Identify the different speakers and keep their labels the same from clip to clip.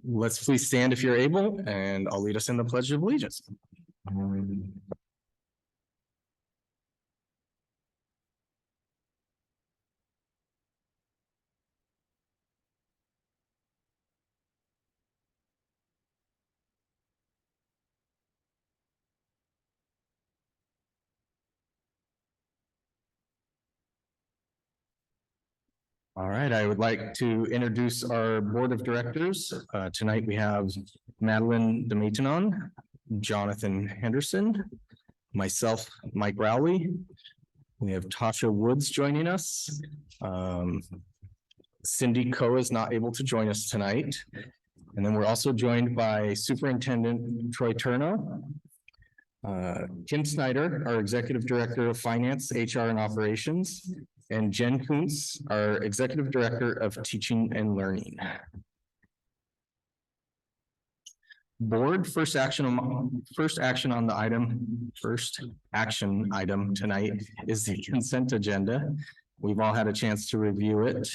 Speaker 1: Let's please stand if you're able, and I'll lead us in the Pledge of Allegiance. All right, I would like to introduce our Board of Directors. Tonight we have Madeline DeMatenon, Jonathan Henderson, myself, Mike Rowley. We have Tasha Woods joining us. Cindy Coe is not able to join us tonight. And then we're also joined by Superintendent Troy Turno, Kim Snyder, our Executive Director of Finance, HR, and Operations, and Jen Kuntz, our Executive Director of Teaching and Learning. Board first action on the action item tonight is the consent agenda. We've all had a chance to review it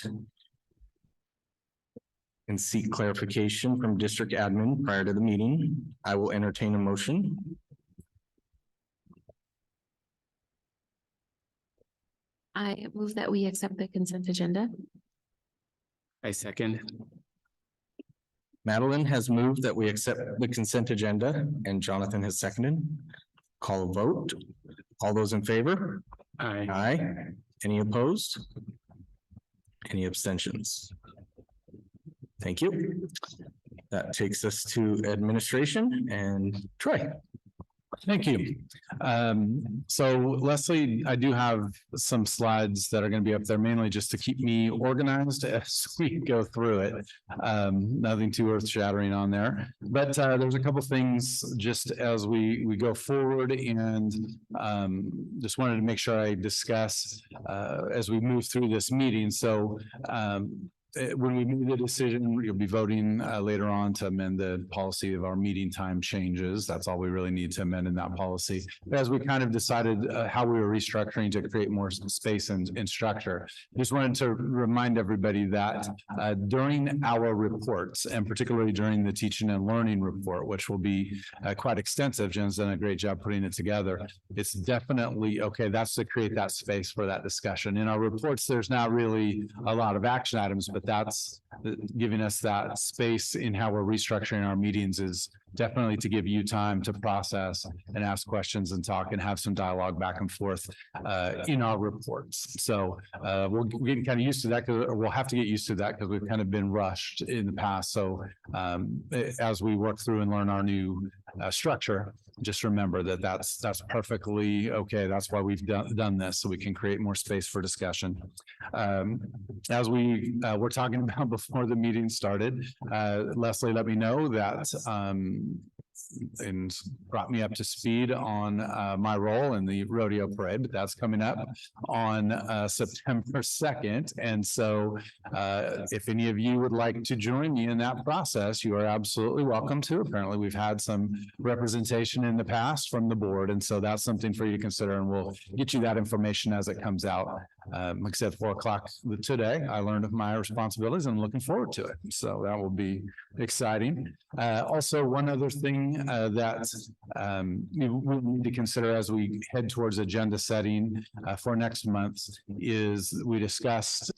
Speaker 1: and seek clarification from district admin prior to the meeting. I will entertain a motion.
Speaker 2: I move that we accept the consent agenda.
Speaker 3: I second.
Speaker 1: Madeline has moved that we accept the consent agenda, and Jonathan has seconded. Call a vote. All those in favor?
Speaker 3: Aye.
Speaker 1: Aye. Any opposed? Any abstentions? Thank you. That takes us to administration and Troy.
Speaker 4: Thank you. So Leslie, I do have some slides that are going to be up there mainly just to keep me organized as we go through it. Nothing too earth shattering on there, but there's a couple things just as we go forward, and just wanted to make sure I discuss as we move through this meeting. So when we made the decision, you'll be voting later on to amend the policy of our meeting time changes. That's all we really need to amend in that policy. As we kind of decided how we were restructuring to create more space and structure, just wanted to remind everybody that during our reports, and particularly during the teaching and learning report, which will be quite extensive, Jen's done a great job putting it together. It's definitely okay. That's to create that space for that discussion. In our reports, there's not really a lot of action items, but that's giving us that space in how we're restructuring our meetings is definitely to give you time to process and ask questions and talk and have some dialogue back and forth in our reports. So we're getting kind of used to that, or we'll have to get used to that because we've kind of been rushed in the past. So as we work through and learn our new structure, just remember that that's perfectly okay. That's why we've done this, so we can create more space for discussion. As we were talking about before the meeting started, Leslie let me know that and brought me up to speed on my role in the rodeo parade, but that's coming up on September 2nd. And so if any of you would like to join me in that process, you are absolutely welcome to. Apparently we've had some representation in the past from the board, and so that's something for you to consider, and we'll get you that information as it comes out. Like I said, 4 o'clock today, I learned of my responsibilities and I'm looking forward to it. So that will be exciting. Also, one other thing that we need to consider as we head towards agenda setting for next month is we discussed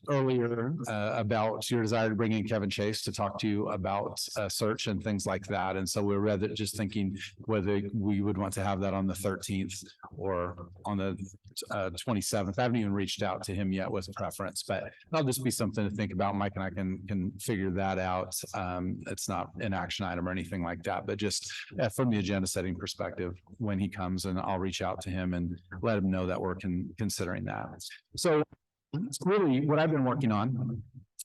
Speaker 4: earlier about your desire to bring in Kevin Chase to talk to you about search and things like that. And so we're rather just thinking whether we would want to have that on the 13th or on the 27th. I haven't even reached out to him yet with a preference, but that'll just be something to think about. Mike and I can figure that out. It's not an action item or anything like that, but just from the agenda setting perspective, when he comes, and I'll reach out to him and let him know that we're considering that. So it's really what I've been working on.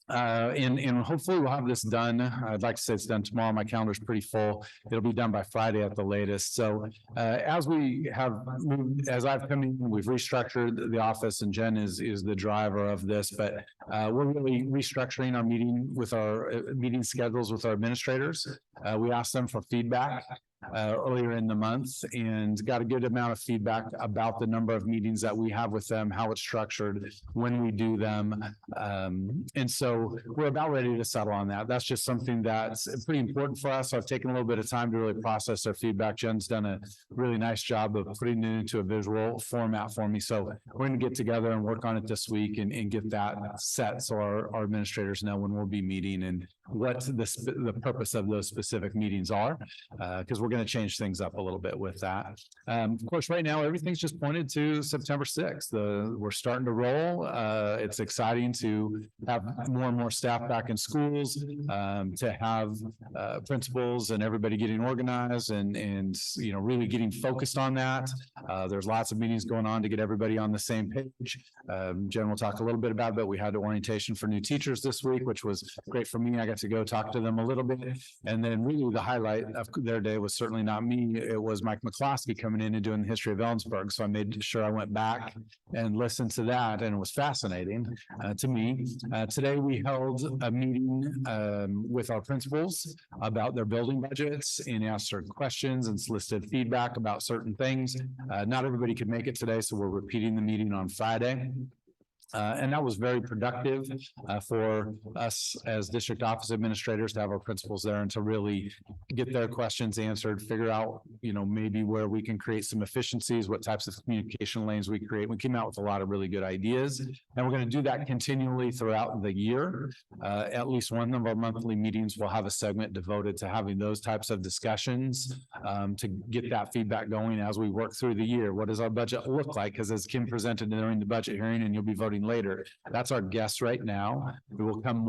Speaker 4: And hopefully we'll have this done. I'd like to say it's done tomorrow. My calendar's pretty full. It'll be done by Friday at the latest. So as I've come in, we've restructured the office, and Jen is the driver of this, but we're really restructuring our meeting schedules with our administrators. We asked them for feedback earlier in the month and got a good amount of feedback about the number of meetings that we have with them, how it's structured, when we do them. And so we're about ready to settle on that. That's just something that's pretty important for us. So I've taken a little bit of time to really process their feedback. Jen's done a really nice job of putting it into a visual format for me. So we're going to get together and work on it this week and get that set so our administrators know when we'll be meeting and what the purpose of those specific meetings are, because we're going to change things up a little bit with that. Of course, right now, everything's just pointed to September 6th. We're starting to roll. It's exciting to have more and more staff back in schools, to have principals and everybody getting organized and you know, really getting focused on that. There's lots of meetings going on to get everybody on the same page. Jen will talk a little bit about it, but we had orientation for new teachers this week, which was great for me. I got to go talk to them a little bit. And then really the highlight of their day was certainly not me. It was Mike McCloskey coming in and doing the history of Ellensburg. So I made sure I went back and listened to that, and it was fascinating to me. Today we held a meeting with our principals about their building budgets and asked certain questions and solicited feedback about certain things. Not everybody could make it today, so we're repeating the meeting on Friday. And that was very productive for us as district office administrators to have our principals there and to really get their questions answered, figure out, you know, maybe where we can create some efficiencies, what types of communication lanes we create. We came out with a lot of really good ideas, and we're going to do that continually throughout the year. At least one of our monthly meetings will have a segment devoted to having those types of discussions to get that feedback going as we work through the year. What does our budget look like? Because as Kim presented during the budget hearing, and you'll be voting later, that's our guess right now. It will come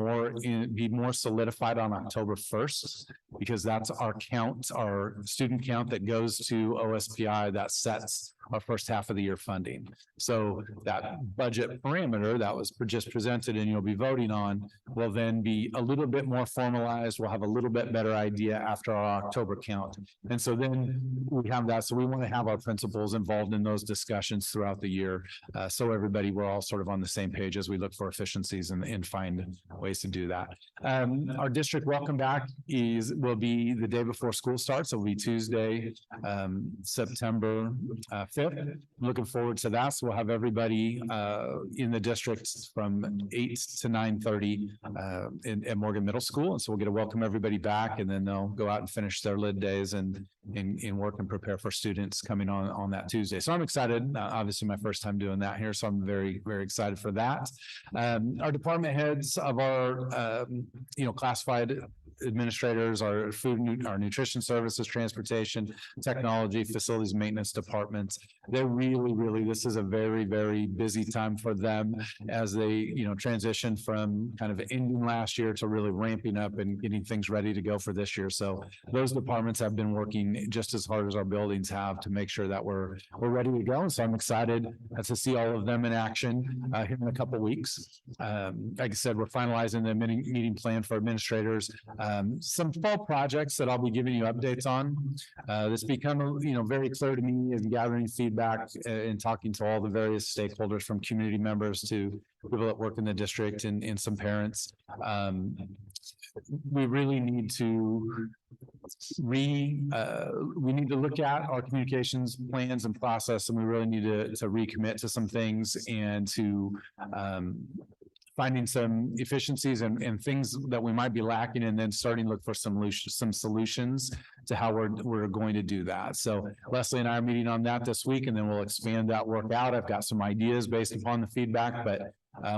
Speaker 4: be more solidified on October 1st, because that's our count, our student count that goes to OSPI that sets our first half of the year funding. So that budget parameter that was just presented and you'll be voting on will then be a little bit more formalized. We'll have a little bit better idea after our October count. And so then we have that. So we want to have our principals involved in those discussions throughout the year. So everybody, we're all sort of on the same page as we look for efficiencies and find ways to do that. Our district welcome back will be the day before school starts. It'll be Tuesday, September 5th. Looking forward to that. So we'll have everybody in the district from 8 to 9:30 at Morgan Middle School. And so we'll get to welcome everybody back, and then they'll go out and finish their lid days and work and prepare for students coming on that Tuesday. So I'm excited. Obviously my first time doing that here. So I'm very, very excited for that. Our department heads of our, classified administrators, our food, our nutrition services, transportation, technology, facilities, maintenance departments. They're really, this is a very, very busy time for them as they, transition from kind of ending last year to really ramping up and getting things ready to go for this year. So those departments have been working just as hard as our buildings have to make sure that we're ready to go. So I'm excited to see all of them in action here in a couple of weeks. Like I said, we're finalizing the meeting plan for administrators. Some fall projects that I'll be giving you updates on. This become, very clear to me as gathering feedback and talking to all the various stakeholders, from community members to people that work in the district and some parents. We really need to we need to look at our communications plans and process, and we really need to recommit to some things and to finding some efficiencies and things that we might be lacking, and then starting to look for some solutions to how we're going to do that. So Leslie and I are meeting on that this week, and then we'll expand that work out. I've got some ideas based upon the feedback, but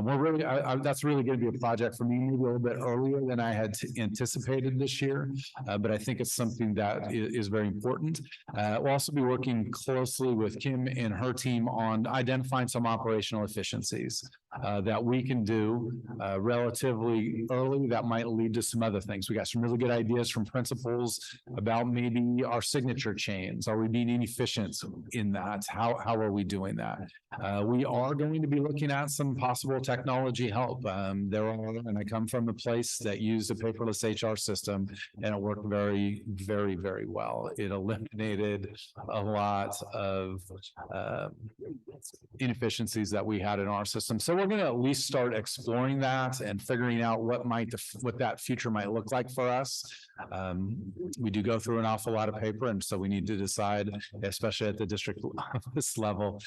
Speaker 4: we're really, that's really going to be a project for me, maybe a little bit earlier than I had anticipated this year. But I think it's something that is very important. We'll also be working closely with Kim and her team on identifying some operational efficiencies that we can do relatively early that might lead to some other things. We got some really good ideas from principals about maybe our signature chains. Are we being inefficient in that? How are we doing that? We are going to be looking at some possible technology help. And I come from a place that used a paperless HR system, and it worked very, very, very well. It eliminated a lot of inefficiencies that we had in our system. So we're we're gonna at least start exploring that and figuring out what that future might look like for us. We do go through an awful lot of paper, and so we need to decide, especially at the district office level,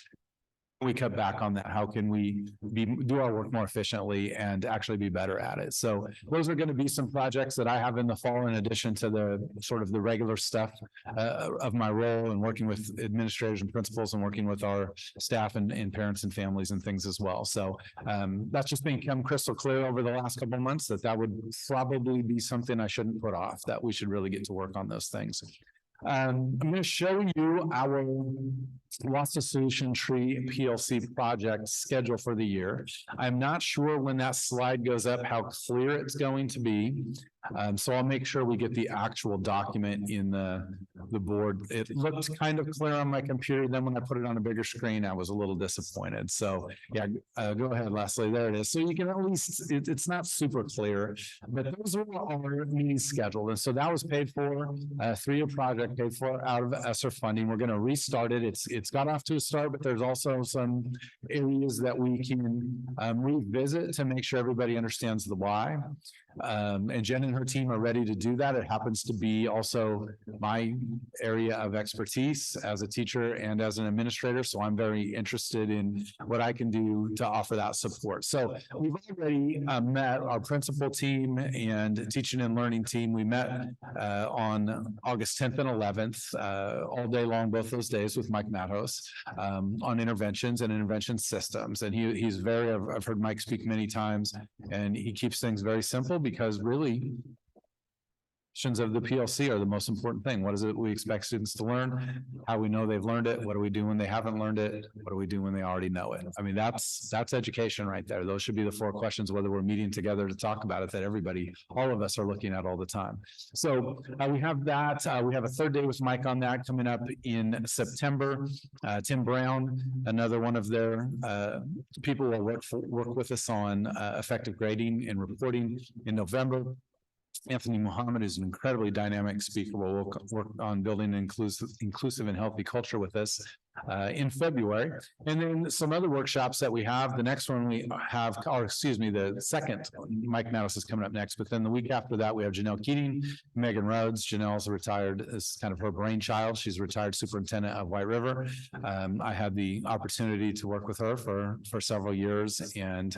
Speaker 4: we cut back on that. How can we do our work more efficiently and actually be better at it? So those are going to be some projects that I have in the fall, in addition to the sort of the regular stuff of my role and working with administrators and principals and working with our staff and parents and families and things as well. So that's just become crystal clear over the last couple of months that would probably be something I shouldn't put off, that we should really get to work on those things. I'm going to show you our Loss to Solution Tree PLC project schedule for the year. I'm not sure when that slide goes up, how clear it's going to be. So I'll make sure we get the actual document in the board. It looked kind of clear on my computer. Then when I put it on a bigger screen, I was a little disappointed. So yeah, go ahead, Leslie. There it is. So you can at least, it's not super clear, but those are our meetings scheduled. And so that was paid for, a 3-year project paid for out of ESSER funding. We're going to restart it. It's got off to a start, but there's also some areas that we can revisit to make sure everybody understands the why. And Jen and her team are ready to do that. It happens to be also my area of expertise as a teacher and as an administrator. So I'm very interested in what I can do to offer that support. So we've already met our principal team and teaching and learning team. We met on August 10th and 11th, all day long, both those days with Mike Matos on interventions and intervention systems. And he's very, I've heard Mike speak many times, and he keeps things very simple, because really of the PLC are the most important thing. What is it we expect students to learn? How we know they've learned it? What do we do when they haven't learned it? What do we do when they already know it? I mean, that's education right there. Those should be the 4 questions, whether we're meeting together to talk about it, that everybody, all of us are looking at all the time. So we have that. We have a 3rd day with Mike on that coming up in September. Tim Brown, another one of their people will work with us on effective grading and reporting in November. Anthony Muhammad is an incredibly dynamic speaker. We'll work on building an inclusive and healthy culture with us in February. And then some other workshops that we have. The next one we have, or excuse me, the second, Mike Matos is coming up next. But then the week after that, we have Janelle Keating, Megan Rhodes. Janelle's retired, is kind of her brainchild. She's a retired superintendent of White River. I had the opportunity to work with her for several years. And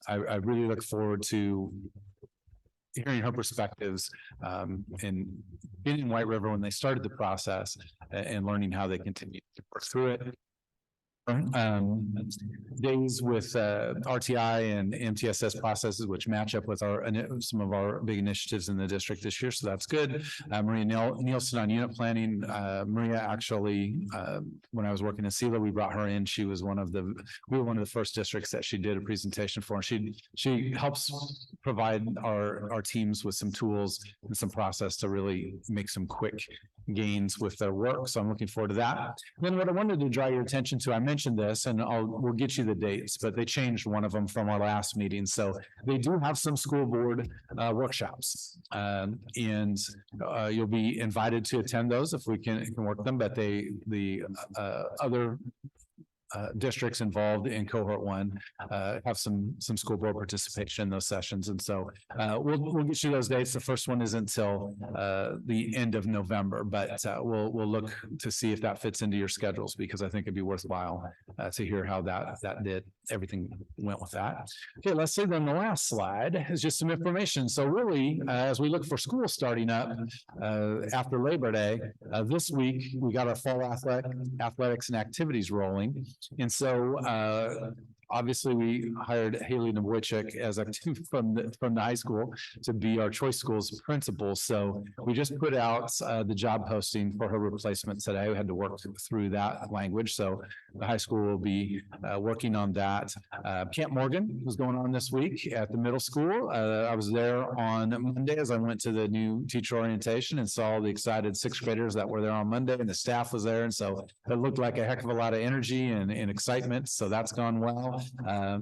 Speaker 4: I really look forward to hearing her perspectives and being in White River when they started the process and learning how they continue to work through it. Days with RTI and MTSS processes, which match up with some of our big initiatives in the district this year. So that's good. Maria Nielsen on unit planning. Maria actually, when I was working in SELA, we brought her in. She was we were one of the first districts that she did a presentation for. And she helps provide our teams with some tools and some process to really make some quick gains with their work. So I'm looking forward to that. Then what I wanted to draw your attention to, I mentioned this, and we'll get you the dates, but they changed one of them from our last meeting. So they do have some school board workshops, and you'll be invited to attend those if we can work them. But the other districts involved in cohort 1 have some school board participation in those sessions. And so we'll get you those dates. The first one isn't until the end of November, but we'll look to see if that fits into your schedules, because I think it'd be worthwhile to hear how that everything went with that. Okay, let's see. Then the last slide is just some information. So really, as we look for school starting up after Labor Day, this week we got our fall athletics and activities rolling. And so obviously we hired Haley Nowicek as from the high school to be our choice schools principal. So we just put out the job posting for her replacement today. We had to work through that language. So the high school will be working on that. Camp Morgan was going on this week at the middle school. I was there on Monday as I went to the new teacher orientation and saw the excited 6th graders that were there on Monday, and the staff was there. And so it looked like a heck of a lot of energy and excitement. So that's gone well.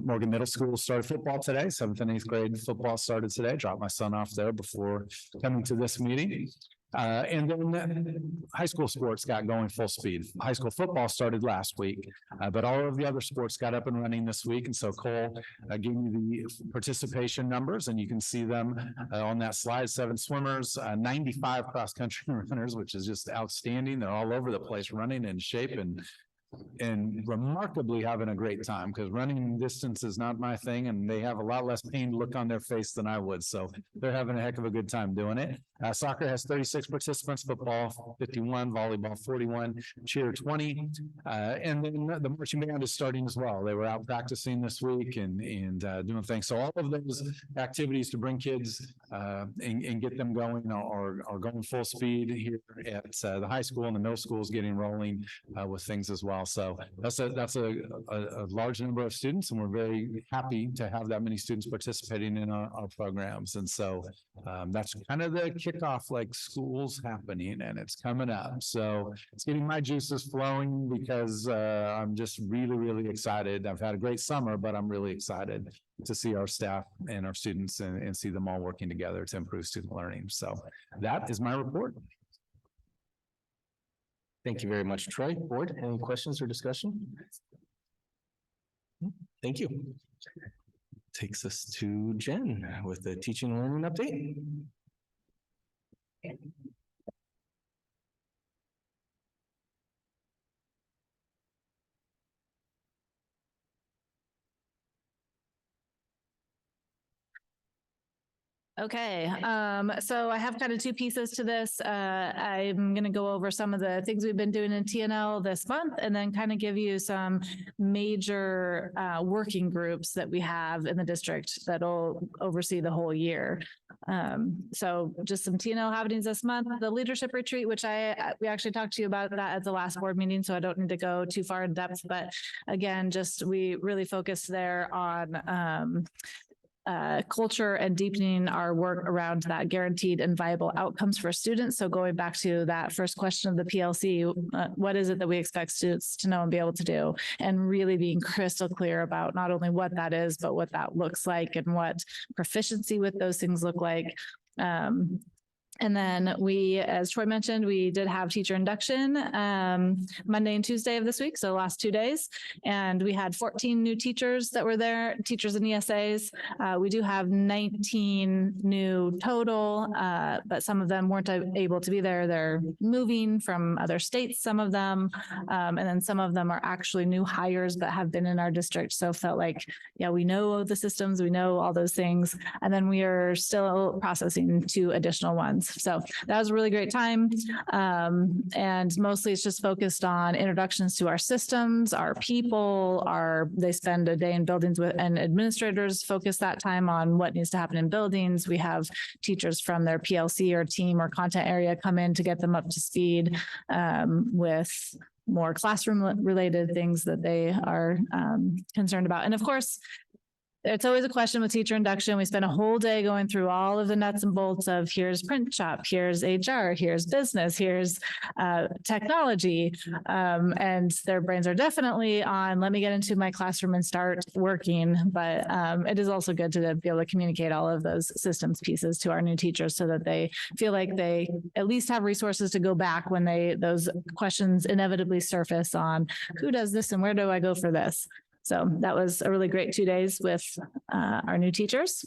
Speaker 4: Morgan Middle School started football today. 7th and 8th grade football started today. Dropped my son off there before coming to this meeting. And then high school sports got going full speed. High school football started last week, but all of the other sports got up and running this week. And so Cole gave me the participation numbers, and you can see them on that slide. 7 swimmers, 95 cross-country runners, which is just outstanding. They're all over the place, running in shape and remarkably having a great time, because running distance is not my thing, and they have a lot less pain look on their face than I would. So they're having a heck of a good time doing it. Soccer has 36 participants, football 51, volleyball 41, cheer 20. And then the marching band is starting as well. They were out practicing this week and doing things. So all of those activities to bring kids and get them going are going full speed here at the high school, and the middle school is getting rolling with things as well. So that's a large number of students, and we're very happy to have that many students participating in our programs. And so that's kind of the kickoff, like school's happening and it's coming up. So it's getting my juices flowing, because I'm just really, really excited. I've had a great summer, but I'm really excited to see our staff and our students and see them all working together to improve student learning. So that is my report.
Speaker 1: Thank you very much, Troy. Board, any questions or discussion? Thank you. Takes us to Jen with the teaching and learning update.
Speaker 5: Okay, so I have kind of 2 pieces to this. I'm going to go over some of the things we've been doing in TNL this month, and then kind of give you some major working groups that we have in the district that'll oversee the whole year. So just some TNL happenings this month, the leadership retreat, which we actually talked to you about that at the last board meeting, so I don't need to go too far in depth, but again, just we really focused there on culture and deepening our work around that guaranteed and viable outcomes for students. So going back to that first question of the PLC, what is it that we expect students to know and be able to do? And really being crystal clear about not only what that is, but what that looks like and what proficiency with those things look like. And then we, as Troy mentioned, we did have teacher induction Monday and Tuesday of this week, so the last 2 days. And we had 14 new teachers that were there, teachers and ESAs. We do have 19 new total, but some of them weren't able to be there. They're moving from other states, some of them. And then some of them are actually new hires but have been in our district. So felt like, yeah, we know the systems, we know all those things. And then we are still processing 2 additional ones. So that was a really great time. And mostly it's just focused on introductions to our systems, our people, they spend a day in buildings with, and administrators focus that time on what needs to happen in buildings. We have teachers from their PLC or team or content area come in to get them up to speed with more classroom related things that they are concerned about. And of course, it's always a question with teacher induction. We spend a whole day going through all of the nuts and bolts of here's print shop, here's HR, here's business, here's technology. And their brains are definitely on, let me get into my classroom and start working. But it is also good to be able to communicate all of those systems pieces to our new teachers so that they feel like they at least have resources to go back when those questions inevitably surface on who does this and where do I go for this? So that was a really great 2 days with our new teachers.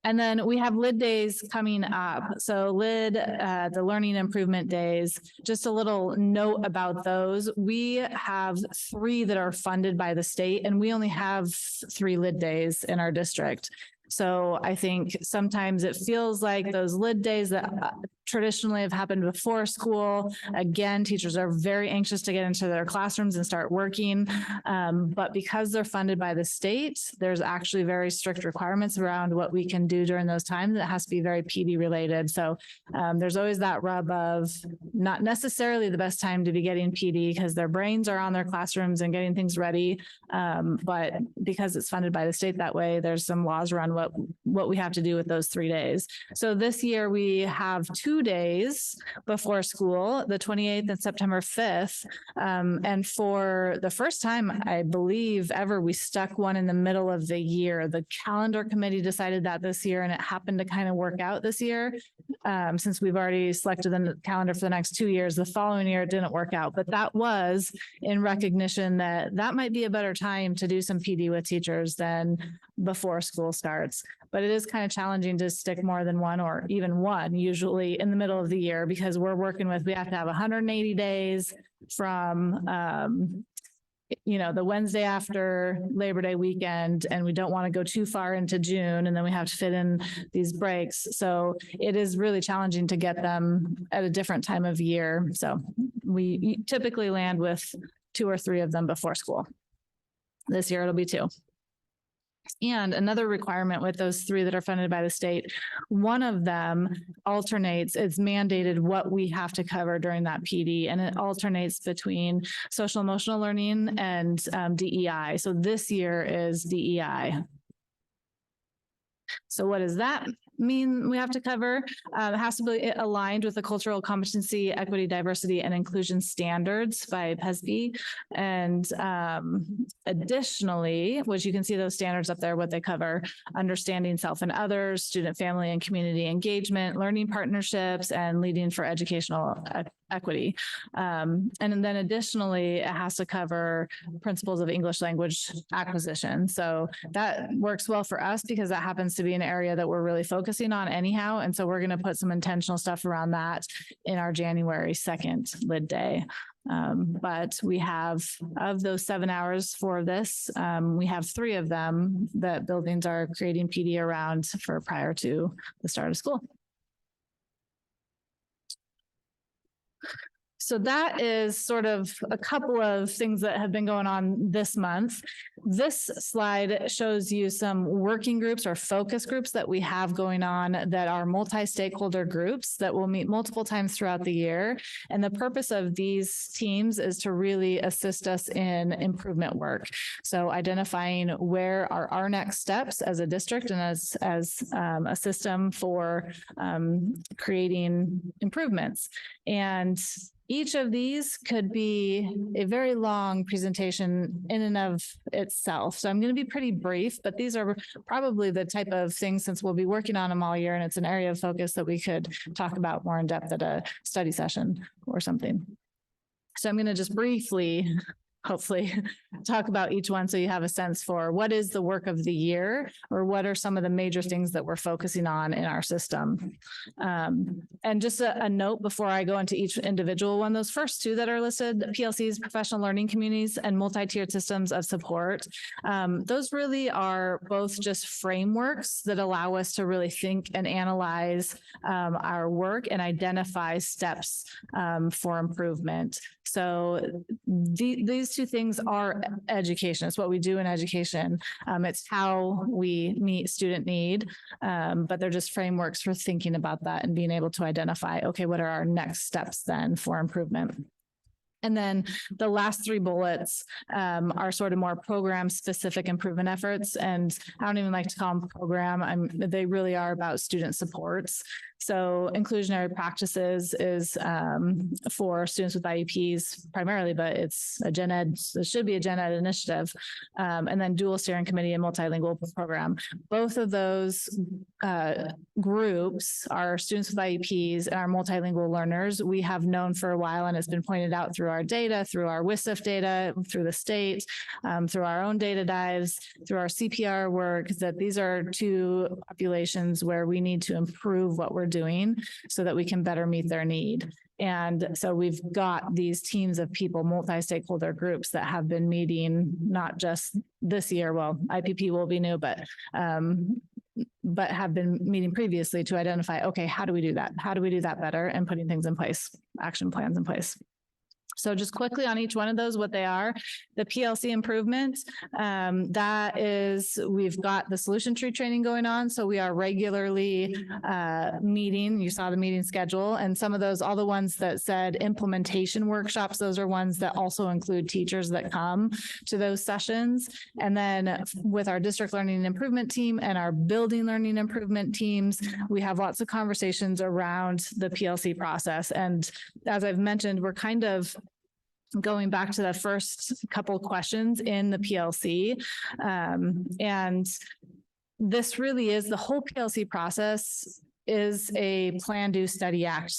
Speaker 5: And then we have LID days coming up. So LID, the Learning Improvement Days, just a little note about those. We have 3 that are funded by the state, and we only have 3 LID days in our district. So I think sometimes it feels like those LID days that traditionally have happened before school. Again, teachers are very anxious to get into their classrooms and start working. But because they're funded by the state, there's actually very strict requirements around what we can do during those times. It has to be very PD related. So there's always that rub of not necessarily the best time to be getting PD because their brains are on their classrooms and getting things ready. But because it's funded by the state that way, there's some laws around what we have to do with those 3 days. So this year we have 2 2 days before school, the 28th and September 5th. And for the first time, I believe ever, we stuck one in the middle of the year. The calendar committee decided that this year, and it happened to kind of work out this year. Since we've already selected the calendar for the next 2 years, the following year it didn't work out, but that was in recognition that that might be a better time to do some PD with teachers than before school starts. But it is kind of challenging to stick more than one or even one usually in the middle of the year, because we have to have 180 days from, the Wednesday after Labor Day weekend, and we don't want to go too far into June, and then we have to fit in these breaks. So it is really challenging to get them at a different time of year. So we typically land with 2 or 3 of them before school. This year it'll be 2. And another requirement with those 3 that are funded by the state, one of them alternates, it's mandated what we have to cover during that PD, and it alternates between social emotional learning and DEI. So this year is DEI. So what does that mean we have to cover? It has to be aligned with the cultural competency, equity, diversity, and inclusion standards by PESB. And additionally, which you can see those standards up there, what they cover: understanding self and others, student, family, and community engagement, learning partnerships, and leading for educational equity. And then additionally, it has to cover principles of English language acquisition. So that works well for us because that happens to be an area that we're really focusing on anyhow. And so we're going to put some intentional stuff around that in our January 2nd lid day. But we have, of those 7 hours for this, we have 3 of them that buildings are creating PD around for prior to the start of school. So that is sort of a couple of things that have been going on this month. This slide shows you some working groups or focus groups that we have going on that are multi-stakeholder groups that will meet multiple times throughout the year. And the purpose of these teams is to really assist us in improvement work. So identifying where are our next steps as a district and as a system for creating improvements. And each of these could be a very long presentation in and of itself. So I'm going to be pretty brief, but these are probably the type of things, since we'll be working on them all year and it's an area of focus, that we could talk about more in depth at a study session or something. So I'm going to just briefly, hopefully, talk about each one so you have a sense for what is the work of the year, or what are some of the major things that we're focusing on in our system. And just a note before I go into each individual one, those first 2 that are listed, PLCs, professional learning communities, and multi-tiered systems of support, those really are both just frameworks that allow us to really think and analyze our work and identify steps for improvement. So these 2 things are education. It's what we do in education. It's how we meet student need, but they're just frameworks for thinking about that and being able to identify, okay, what are our next steps then for improvement? And then the last 3 bullets are sort of more program-specific improvement efforts. And I don't even like to call them program. They really are about student supports. So inclusionary practices is for students with IEPs primarily, but it's a gen ed, it should be a gen ed initiative. And then dual steering committee and multilingual program. Both of those groups are students with IEPs and our multilingual learners. We have known for a while, and it's been pointed out through our data, through our WSIF data, through the state, through our own data dives, through our CPR work, that these are 2 populations where we need to improve what we're doing so that we can better meet their need. And so we've got these teams of people, multi-stakeholder groups that have been meeting not just this year. Well, IPP will be new, but have been meeting previously to identify, okay, how do we do that? How do we do that better? And putting things in place, action plans in place. So just quickly on each one of those, what they are, the PLC improvement, that is, we've got the solution tree training going on. So we are regularly meeting. You saw the meeting schedule, and some of those, all the ones that said implementation workshops, those are ones that also include teachers that come to those sessions. And then with our district learning and improvement team and our building learning improvement teams, we have lots of conversations around the PLC process. And as I've mentioned, we're kind of going back to the first couple questions in the PLC. And this really is, the whole PLC process is a plan, do, study, act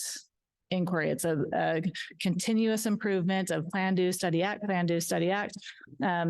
Speaker 5: inquiry. It's a continuous improvement of plan, do, study, act, plan, do, study, act.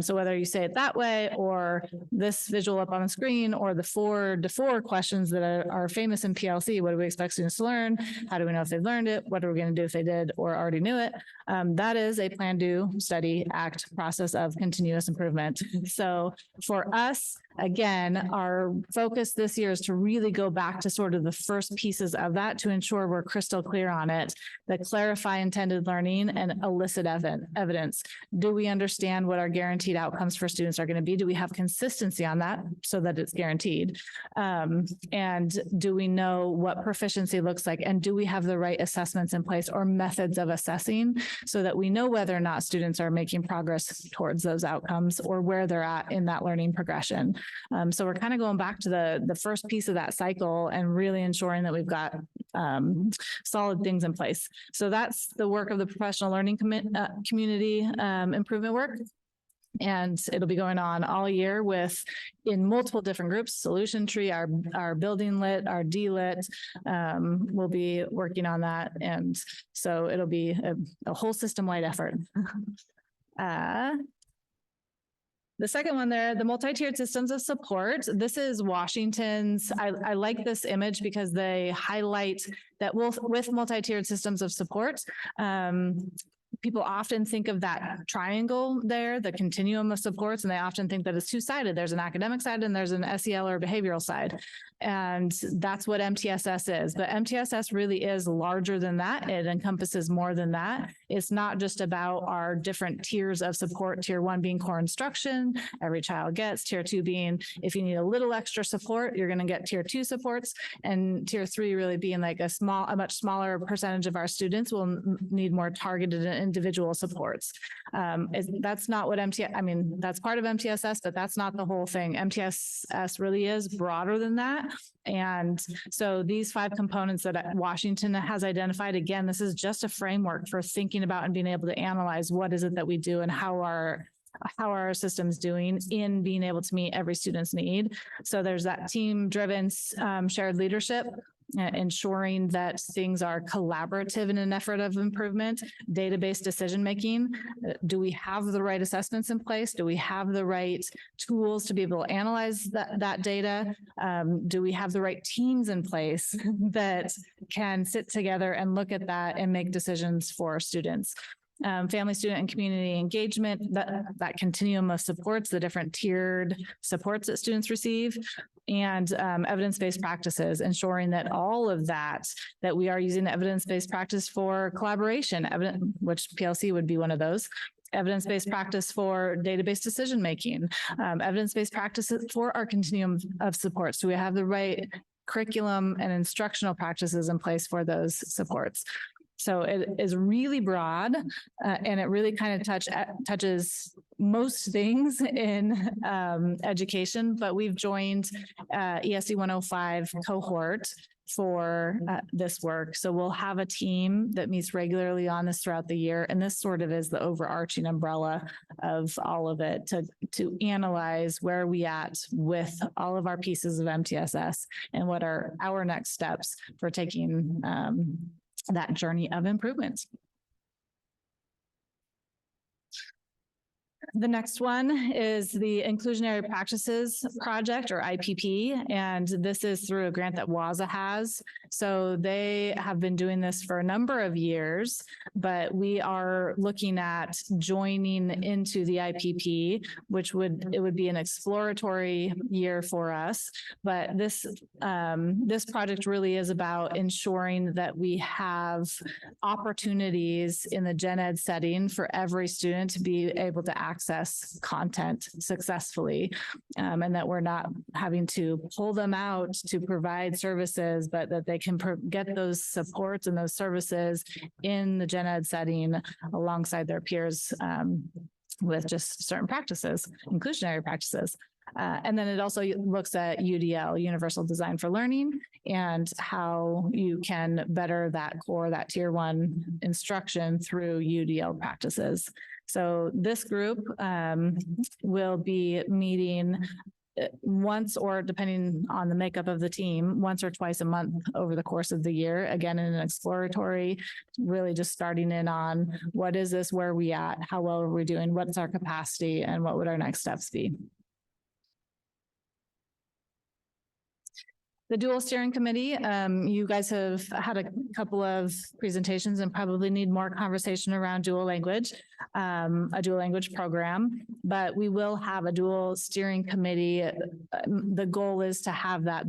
Speaker 5: So whether you say it that way, or this visual up on the screen, or the 4 to 4 questions that are famous in PLC, what do we expect students to learn? How do we know if they've learned it? What are we going to do if they did or already knew it? That is a plan, do, study, act process of continuous improvement. So for us, again, our focus this year is to really go back to sort of the first pieces of that to ensure we're crystal clear on it, that clarify intended learning and elicit evidence. Do we understand what our guaranteed outcomes for students are going to be? Do we have consistency on that so that it's guaranteed? And do we know what proficiency looks like? And do we have the right assessments in place or methods of assessing so that we know whether or not students are making progress towards those outcomes or where they're at in that learning progression? So we're kind of going back to the first piece of that cycle and really ensuring that we've got solid things in place. So that's the work of the professional learning community improvement work. And it'll be going on all year in multiple different groups, solution tree, our building lit, our D-lit, we'll be working on that. And so it'll be a whole system-wide effort. The second one there, the multi-tiered systems of support. This is Washington's. I like this image because they highlight that with multi-tiered systems of support, people often think of that triangle there, the continuum of supports, and they often think that it's two-sided. There's an academic side and there's an SEL or behavioral side. And that's what MTSS is. But MTSS really is larger than that. It encompasses more than that. It's not just about our different tiers of support, tier 1 being core instruction, every child gets, tier 2 being if you need a little extra support, you're going to get tier 2 supports, and tier 3 really being like a much smaller percentage of our students will need more targeted and individual supports. That's not what that's part of MTSS, but that's not the whole thing. MTSS really is broader than that. And so these 5 components that Washington has identified, again, this is just a framework for thinking about and being able to analyze what is it that we do and how are our systems doing in being able to meet every student's need. So there's that team-driven shared leadership, ensuring that things are collaborative in an effort of improvement, database decision-making. Do we have the right assessments in place? Do we have the right tools to be able to analyze that data? Do we have the right teams in place that can sit together and look at that and make decisions for students? Family, student, and community engagement, that continuum of supports, the different tiered supports that students receive, and evidence-based practices, ensuring that all of that we are using evidence-based practice for collaboration, which PLC would be one of those. Evidence-based practice for database decision-making, evidence-based practices for our continuum of supports. Do we have the right curriculum and instructional practices in place for those supports? So it is really broad, and it really kind of touches most things in education, but we've joined ESD 105 cohort for this work. So we'll have a team that meets regularly on this throughout the year. And this sort of is the overarching umbrella of all of it to analyze where are we at with all of our pieces of MTSS and what are our next steps for taking that journey of improvement. The next one is the Inclusionary Practices Project, or IPP, and this is through a grant that WASA has. So they have been doing this for a number of years, but we are looking at joining into the IPP, which would be an exploratory year for us. But this project really is about ensuring that we have opportunities in the gen ed setting for every student to be able to access content successfully, and that we're not having to pull them out to provide services, but that they can get those supports and those services in the gen ed setting alongside their peers, with just certain practices, inclusionary practices. And then it also looks at UDL, Universal Design for Learning, and how you can better that core, that tier 1 instruction through UDL practices. So this group will be meeting once, or depending on the makeup of the team, once or twice a month over the course of the year, again, in an exploratory, really just starting in on what is this, where are we at, how well are we doing, what's our capacity, and what would our next steps be. The dual steering committee, you guys have had a couple of presentations and probably need more conversation around dual language, a dual language program, but we will have a dual steering committee. The goal is to have that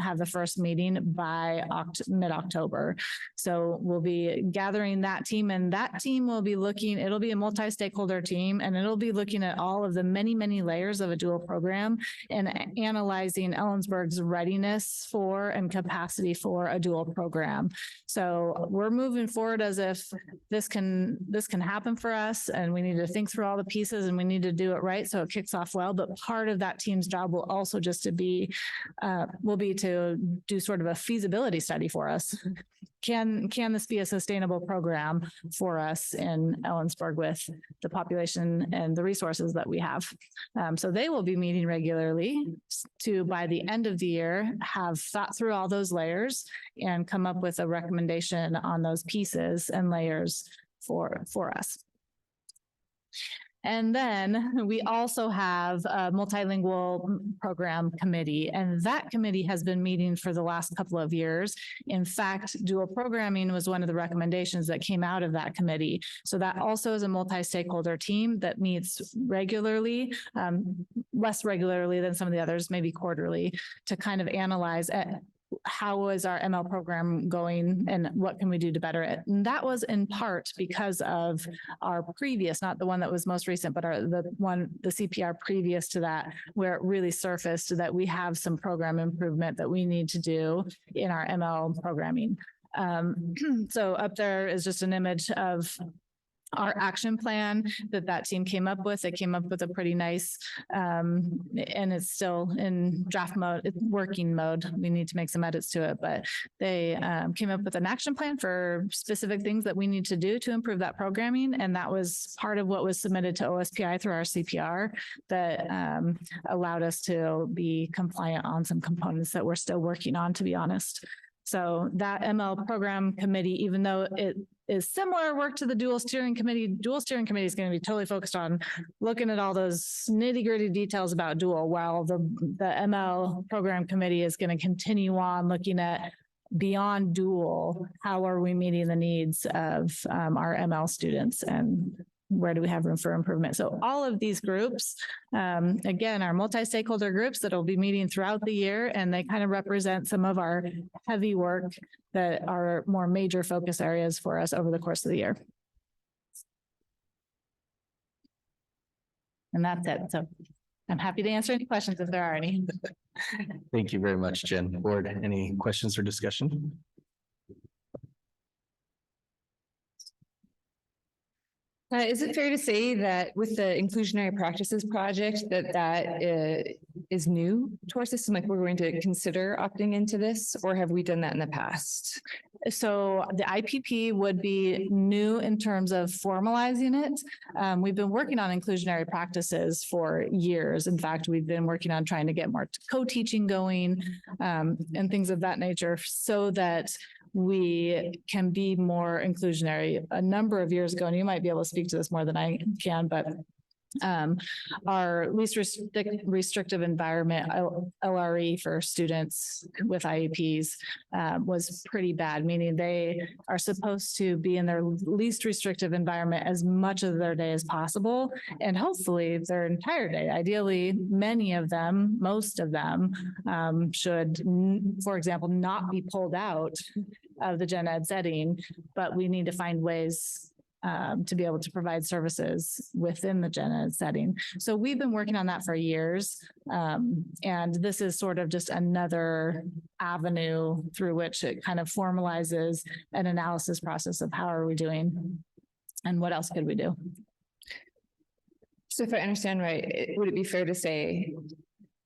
Speaker 5: have the first meeting by mid-October. So we'll be gathering that team, and that team will be it'll be a multi-stakeholder team, and it'll be looking at all of the many, many layers of a dual program and analyzing Ellensburg's readiness for and capacity for a dual program. So we're moving forward as if this can happen for us, and we need to think through all the pieces, and we need to do it right so it kicks off well. But part of that team's job will also just to be to do sort of a feasibility study for us. Can this be a sustainable program for us in Ellensburg with the population and the resources that we have? So they will be meeting regularly to, by the end of the year, have thought through all those layers and come up with a recommendation on those pieces and layers for us. And then we also have a multilingual program committee, and that committee has been meeting for the last couple of years. In fact, dual programming was one of the recommendations that came out of that committee. So that also is a multi-stakeholder team that meets regularly, less regularly than some of the others, maybe quarterly, to kind of analyze how is our ML program going and what can we do to better it? And that was in part because of our previous, not the one that was most recent, but the CPR previous to that, where it really surfaced that we have some program improvement that we need to do in our ML programming. So up there is just an image of our action plan that team came up with. They came up with a pretty nice, and it's still in draft mode, working mode. We need to make some edits to it, but they came up with an action plan for specific things that we need to do to improve that programming. And that was part of what was submitted to OSPI through our CPR that allowed us to be compliant on some components that we're still working on, to be honest. So that ML program committee, even though it is similar work to the dual steering committee is going to be totally focused on looking at all those nitty gritty details about dual, while the ML program committee is going to continue on looking at beyond dual, how are we meeting the needs of our ML students, and where do we have room for improvement? So all of these groups, again, are multi-stakeholder groups that will be meeting throughout the year, and they kind of represent some of our heavy work that are more major focus areas for us over the course of the year. And that's it. So I'm happy to answer any questions if there are any.
Speaker 1: Thank you very much, Jen. Board, any questions or discussion?
Speaker 6: Is it fair to say that with the Inclusionary Practices Project that is new to our system? Like, we're going to consider opting into this, or have we done that in the past?
Speaker 5: So the IPP would be new in terms of formalizing it. We've been working on inclusionary practices for years. In fact, we've been working on trying to get more co-teaching going and things of that nature, so that we can be more inclusionary. A number of years ago, and you might be able to speak to this more than I can, but Our least restrictive environment, LRE for students with IEPs, was pretty bad, meaning they are supposed to be in their least restrictive environment as much of their day as possible, and hopefully their entire day. Ideally, many of them, most of them, should, for example, not be pulled out of the gen ed setting, but we need to find ways to be able to provide services within the gen ed setting. So we've been working on that for years. And this is sort of just another avenue through which it kind of formalizes an analysis process of how are we doing and what else could we do?
Speaker 6: So if I understand right, would it be fair to say,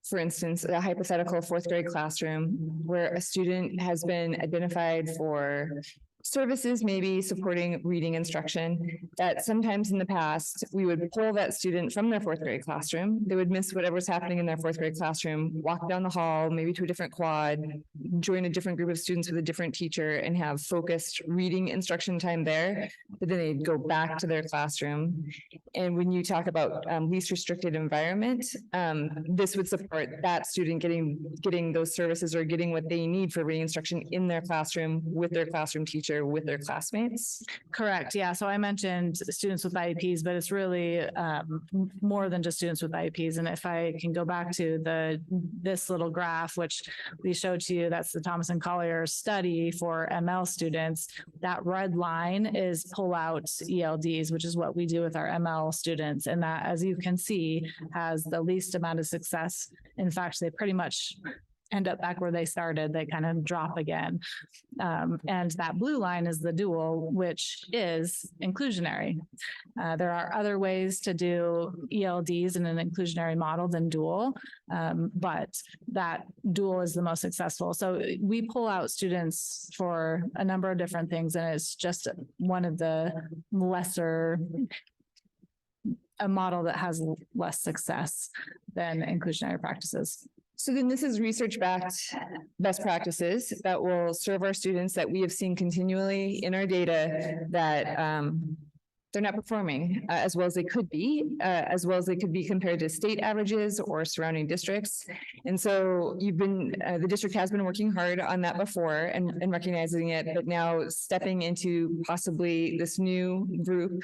Speaker 6: for instance, a hypothetical fourth grade classroom where a student has been identified for services, maybe supporting reading instruction, that sometimes in the past, we would pull that student from their fourth grade classroom. They would miss whatever's happening in their fourth grade classroom, walk down the hall, maybe to a different quad, join a different group of students with a different teacher and have focused reading instruction time there, but then they'd go back to their classroom. And when you talk about least restricted environment, this would support that student getting those services or getting what they need for reading instruction in their classroom with their classroom teacher, with their classmates.
Speaker 5: Correct. Yeah. So I mentioned students with IEPs, but it's really more than just students with IEPs. And if I can go back to this little graph, which we showed to you, that's the Thomas and Collier study for ML students. That red line is pull out ELDs, which is what we do with our ML students. And that, as you can see, has the least amount of success. In fact, they pretty much end up back where they started. They kind of drop again. And that blue line is the dual, which is inclusionary. There are other ways to do ELDs in an inclusionary model than dual, but that dual is the most successful. So we pull out students for a number of different things, and it's just one of the lesser, a model that has less success than inclusionary practices.
Speaker 6: So then this is research-backed best practices that will serve our students that we have seen continually in our data that they're not performing as well as they could be, compared to state averages or surrounding districts. And so the district has been working hard on that before and recognizing it, but now stepping into possibly this new group,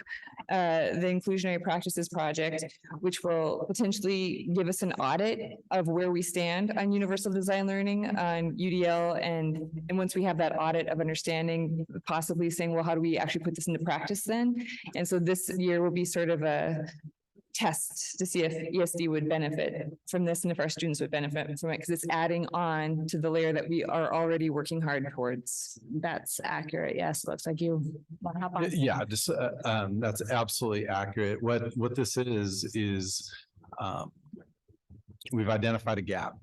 Speaker 6: the Inclusionary Practices Project, which will potentially give us an audit of where we stand on universal design learning on UDL. And once we have that audit of understanding, possibly saying, well, how do we actually put this into practice then? And so this year will be sort of a test to see if ESD would benefit from this and if our students would benefit from it, because it's adding on to the layer that we are already working hard towards.
Speaker 5: That's accurate. Yes. Looks like you want to hop on.
Speaker 4: Yeah, just that's absolutely accurate. What this is we've identified a gap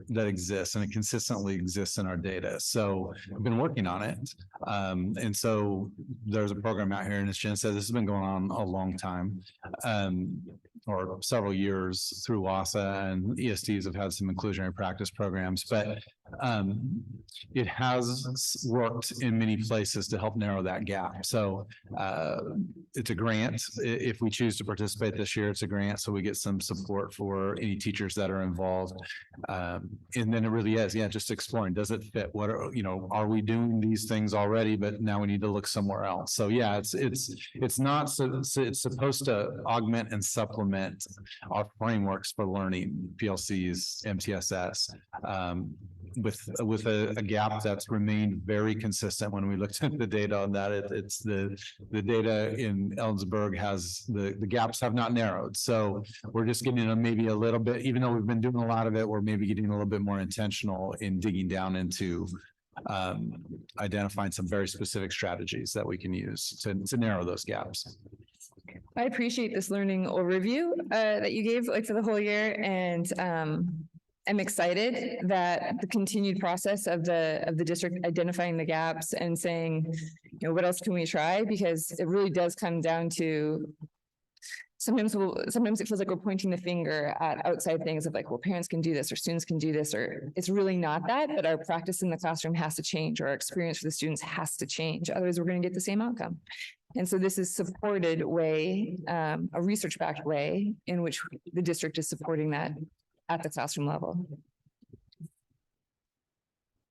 Speaker 4: that exists and it consistently exists in our data. So we've been working on it. And so there's a program out here, and as Jen said, this has been going on a long time, or several years through WASA, and ESDs have had some inclusionary practice programs, but it has worked in many places to help narrow that gap. So it's a grant. If we choose to participate this year, it's a grant. So we get some support for any teachers that are involved. And then it really is, just exploring, does it fit? What are we doing these things already, but now we need to look somewhere else. So it's not, so it's supposed to augment and supplement our frameworks for learning, PLCs, MTSS, with a gap that's remained very consistent. When we looked at the data on that, it's the data in Ellensburg has the gaps have not narrowed. So we're just getting maybe a little bit, even though we've been doing a lot of it, we're maybe getting a little bit more intentional in digging down into identifying some very specific strategies that we can use to narrow those gaps.
Speaker 6: I appreciate this learning overview that you gave for the whole year, and I'm excited that the continued process of the district identifying the gaps and saying, what else can we try? Because it really does come down to sometimes it feels like we're pointing the finger at outside things of well, parents can do this or students can do this, or it's really not that, but our practice in the classroom has to change, or our experience for the students has to change. Otherwise, we're going to get the same outcome. And so this is supported way, a research-backed way in which the district is supporting that at the classroom level.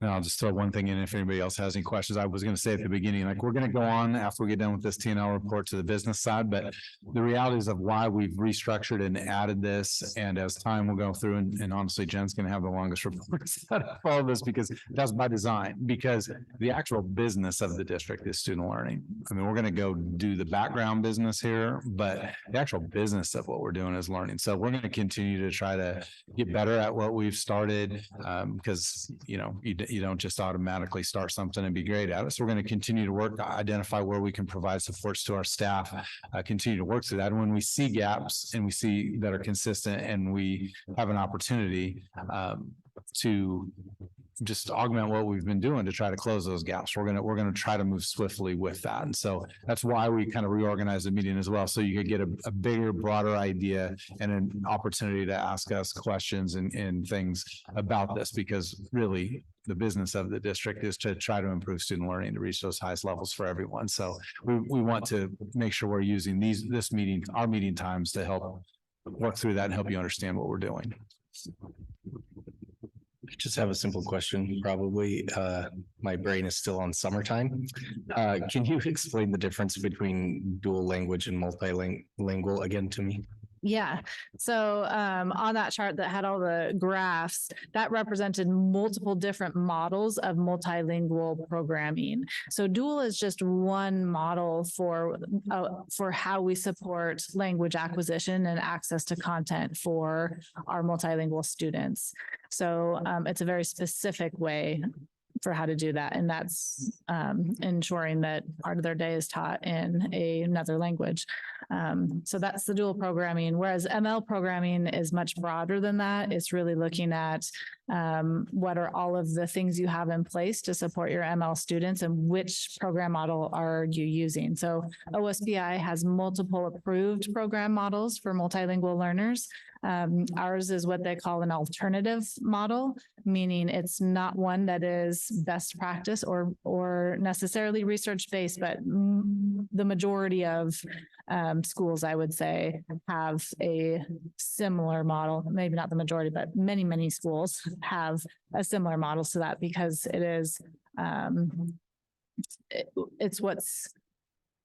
Speaker 4: And I'll just throw one thing in if anybody else has any questions. I was going to say at the beginning, like, we're going to go on after we get done with this TNL report to the business side, but the realities of why we've restructured and added this, and as time will go through, and honestly, Jen's going to have the longest reports out of all of this because that's by design, because the actual business of the district is student learning. I mean, we're going to go do the background business here, but the actual business of what we're doing is learning. So we're going to continue to try to get better at what we've started, because, you know, you don't just automatically start something and be great at it. So we're going to continue to work to identify where we can provide supports to our staff, continue to work through that. And when we see gaps and we see that are consistent and we have an opportunity to just augment what we've been doing to try to close those gaps, we're going to try to move swiftly with that. And so that's why we kind of reorganized the meeting as well. So you could get a bigger, broader idea and an opportunity to ask us questions and things about this, because really the business of the district is to try to improve student learning to reach those highest levels for everyone. So we want to make sure we're using our meeting times to help work through that and help you understand what we're doing.
Speaker 1: Just have a simple question, probably. My brain is still on summertime. Can you explain the difference between dual language and multilingual again to me?
Speaker 5: Yeah. So on that chart that had all the graphs, that represented multiple different models of multilingual programming. So dual is just one model for how we support language acquisition and access to content for our multilingual students. So it's a very specific way for how to do that. And that's ensuring that part of their day is taught in another language. So that's the dual programming, whereas ML programming is much broader than that. It's really looking at what are all of the things you have in place to support your ML students and which program model are you using. So OSPI has multiple approved program models for multilingual learners. Ours is what they call an alternative model, meaning it's not one that is best practice or necessarily research-based, but the majority of schools, I would say, have a similar model. Maybe not the majority, but many, many schools have a similar model to that, because it is it's what's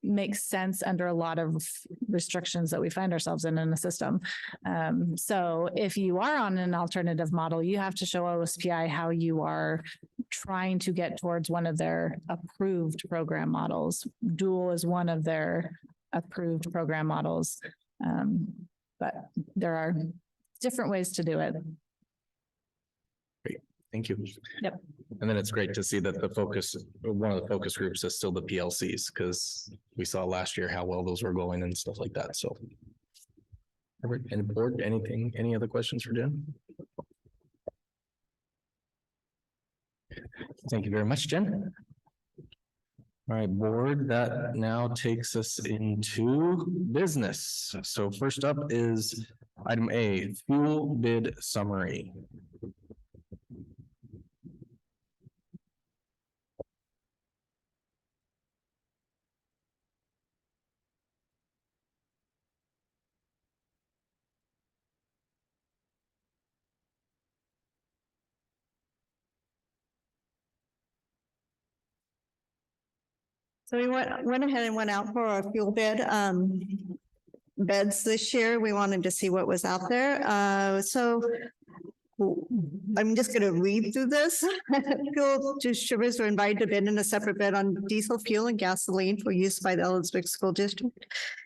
Speaker 5: makes sense under a lot of restrictions that we find ourselves in the system. So if you are on an alternative model, you have to show OSPI how you are trying to get towards one of their approved program models. Dual is one of their approved program models, but there are different ways to do it.
Speaker 1: Great, thank you.
Speaker 5: Yep.
Speaker 1: And then it's great to see that one of the focus groups is still the PLCs, because we saw last year how well those were going and stuff like that. So. Any board, any other questions for Jen? Thank you very much, Jen. All right, board, that now takes us into business. So first up is item A, fuel bid summary.
Speaker 7: So we went ahead and went out for our fuel bid bids this year. We wanted to see what was out there. So I'm just going to read through this. Fuel distributors were invited to bid in a separate bid on diesel fuel and gasoline for use by the Ellensburg School District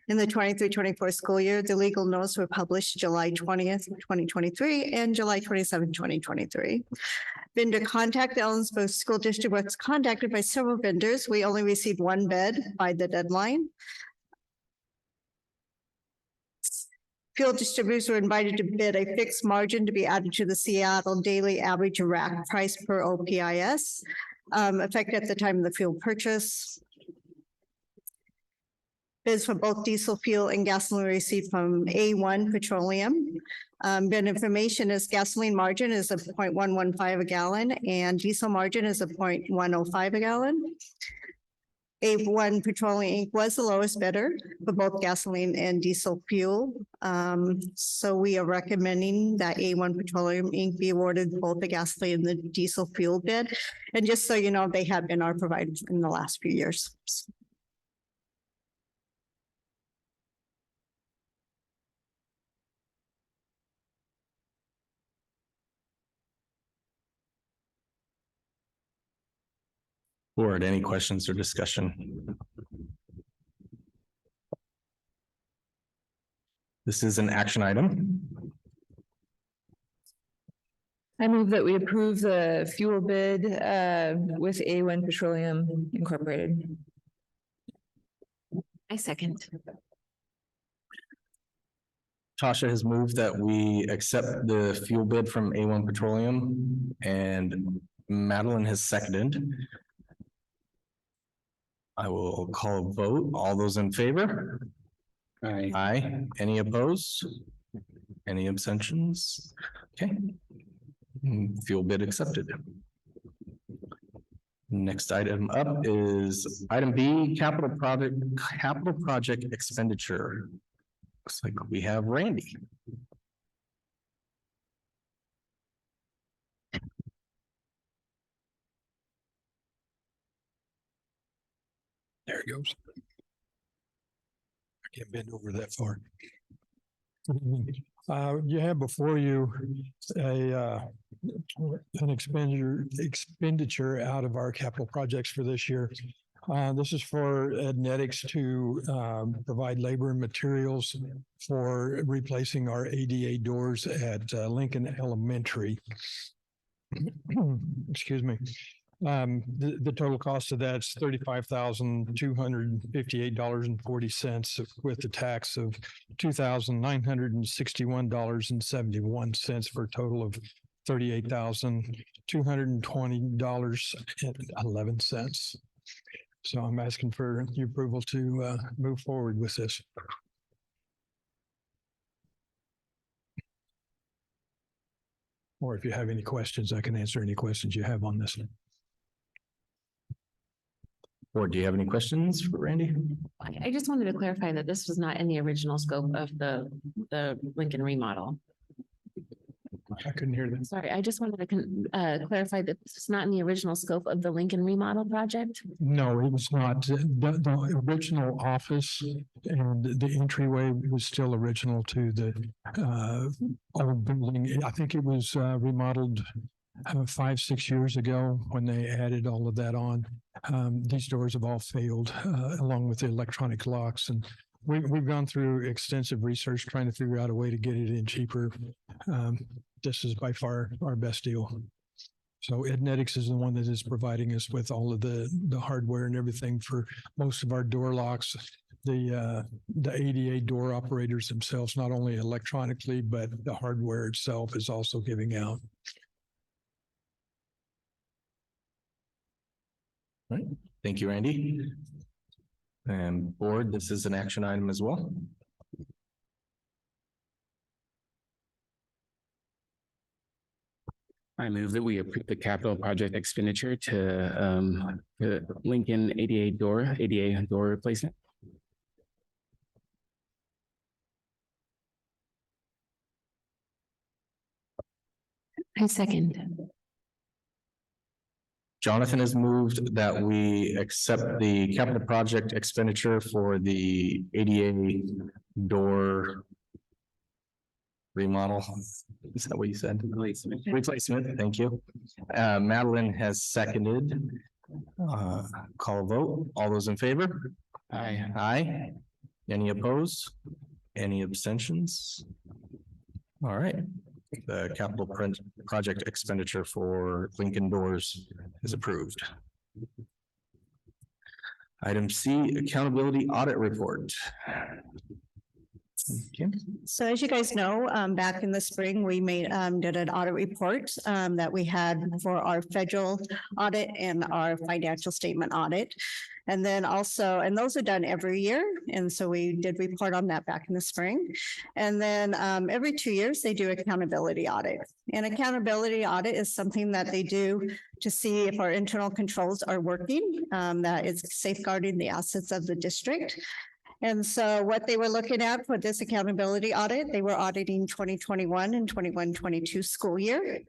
Speaker 7: in the 23-24 school year. The legal notice were published July 20th, 2023 and July 27th, 2023. Vendor contact, the Ellensburg School District was contacted by several vendors. We only received one bid by the deadline. Fuel distributors were invited to bid a fixed margin to be added to the Seattle daily average rack price per OPIS, effective at the time of the fuel purchase. Bids for both diesel fuel and gasoline received from A1 Petroleum. Bid information is gasoline margin is a 0.115 a gallon and diesel margin is a 0.105 a gallon. A1 Petroleum Inc. was the lowest bidder for both gasoline and diesel fuel. So we are recommending that A1 Petroleum Inc. be awarded both the gasoline and the diesel fuel bid. And just so you know, they have been our providers in the last few years.
Speaker 1: Board, any questions or discussion? This is an action item.
Speaker 6: I move that we approve the fuel bid with A1 Petroleum Incorporated.
Speaker 2: I second.
Speaker 1: Tasha has moved that we accept the fuel bid from A1 Petroleum, and Madeline has seconded. I will call a vote. All those in favor?
Speaker 3: Aye.
Speaker 1: Aye. Any opposed? Any abstentions? Okay. Fuel bid accepted. Next item up is item B, capital project expenditure. Looks like we have Randy.
Speaker 8: There it goes. I can't bend over that far. You have before you an expenditure out of our capital projects for this year. This is for Ednetics to provide labor and materials for replacing our ADA doors at Lincoln Elementary. Excuse me. The total cost of that's $35,258.40 with the tax of $2,961.71 for a total of $38,220.11. So I'm asking for your approval to move forward with this. Or if you have any questions, I can answer any questions you have on this.
Speaker 1: Or do you have any questions for Randy?
Speaker 2: I just wanted to clarify that this was not in the original scope of the Lincoln remodel.
Speaker 8: I couldn't hear that.
Speaker 2: Sorry, I just wanted to clarify that this is not in the original scope of the Lincoln remodel project.
Speaker 8: No, it was not. The original office and the entryway was still original to the old building. I think it was remodeled 5-6 years ago when they added all of that on. These doors have all failed along with the electronic locks, and we've gone through extensive research trying to figure out a way to get it in cheaper. This is by far our best deal. So Ednetics is the one that is providing us with all of the hardware and everything for most of our door locks. The ADA door operators themselves, not only electronically, but the hardware itself is also giving out.
Speaker 1: All right, thank you, Randy. And board, this is an action item as well.
Speaker 3: I move that we approve the capital project expenditure to the Lincoln ADA door replacement.
Speaker 2: I second.
Speaker 1: Jonathan has moved that we accept the capital project expenditure for the ADA door remodel. Is that what you said? Replacement, thank you. Madeline has seconded. Call a vote. All those in favor?
Speaker 3: Aye.
Speaker 1: Aye. Any opposed? Any abstentions? All right. The capital project expenditure for Lincoln doors is approved. Item C, accountability audit report. Thank you.
Speaker 7: So as you guys know, back in the spring, we did an audit report, that we had for our federal audit and our financial statement audit. And then also, and those are done every year. And so we did report on that back in the spring. And then, every 2 years, they do accountability audit. And accountability audit is something that they do to see if our internal controls are working, that is safeguarding the assets of the district. And so what they were looking at for this accountability audit, they were auditing 2021 and 21-22 school year.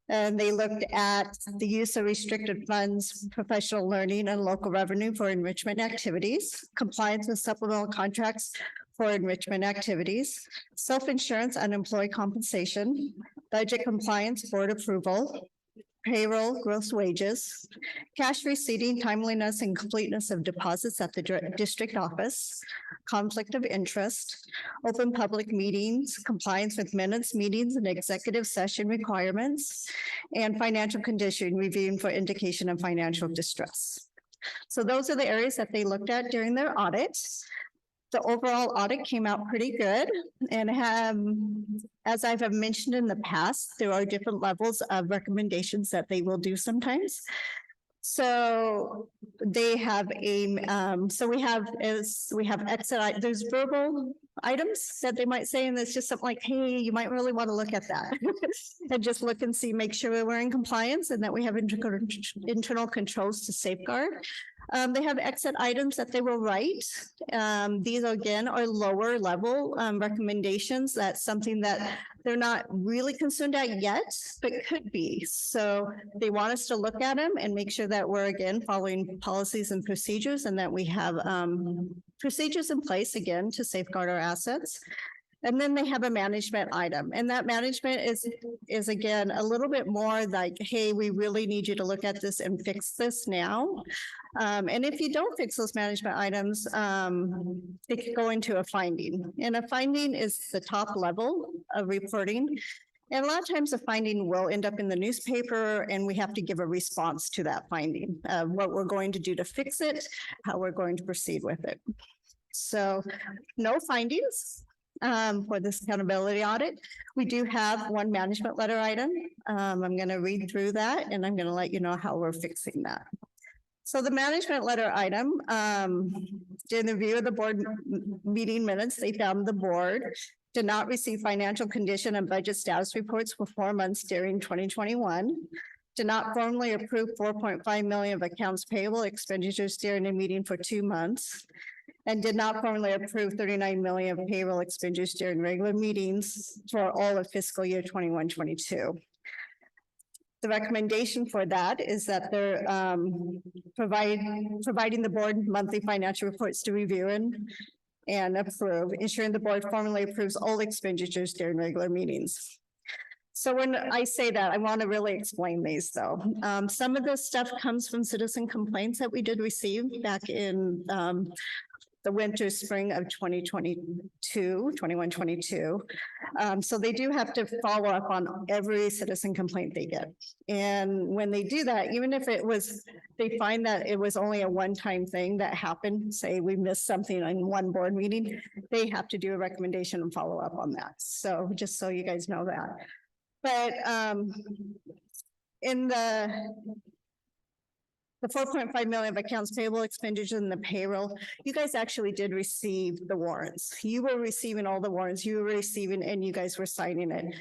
Speaker 7: And they looked at the use of restricted funds, professional learning, and local revenue for enrichment activities, compliance with supplemental contracts for enrichment activities, self-insurance and employee compensation, budget compliance, board approval, payroll, gross wages, cash receipting, timeliness and completeness of deposits at the district office, conflict of interest, open public meetings, compliance with minutes, meetings, and executive session requirements, and financial condition reviewing for indication of financial distress. So those are the areas that they looked at during their audit. The overall audit came out pretty good and as I've mentioned in the past, there are different levels of recommendations that they will do sometimes. So they have we have exit, there's verbal items that they might say, and it's just something like, hey, you might really want to look at that. And just look and see, make sure we're in compliance and that we have internal controls to safeguard. They have exit items that they will write. These again are lower level recommendations. That's something that they're not really concerned at yet, but could be. So they want us to look at them and make sure that we're again following policies and procedures and that we have procedures in place again to safeguard our assets. And then they have a management item, and that management is again a little bit more like, hey, we really need you to look at this and fix this now. And if you don't fix those management items, it could go into a finding. And a finding is the top level of reporting. And a lot of times a finding will end up in the newspaper and we have to give a response to that finding, what we're going to do to fix it, how we're going to proceed with it. So no findings for this accountability audit. We do have one management letter item. I'm going to read through that and I'm going to let you know how we're fixing that. So the management letter item, during the review of the board meeting minutes, they found the board did not receive financial condition and budget status reports for 4 months during 2021. Did not formally approve 4.5 million of accounts payable expenditures during a meeting for 2 months. And did not formally approve 39 million of payroll expenditures during regular meetings for all of fiscal year 21-22. The recommendation for that is that they're providing the board monthly financial reports to review and approve, ensuring the board formally approves all expenditures during regular meetings. So when I say that, I want to really explain these though. Some of this stuff comes from citizen complaints that we did receive back in the winter, spring of 21-22. So they do have to follow up on every citizen complaint they get. And when they do that, even if they find that it was only a one-time thing that happened, say we missed something in one board meeting, they have to do a recommendation and follow up on that. So just so you guys know that. But in the 4.5 million of accounts payable expenditures in the payroll, you guys actually did receive the warrants. You were receiving all the warrants, you were receiving, and you guys were signing it.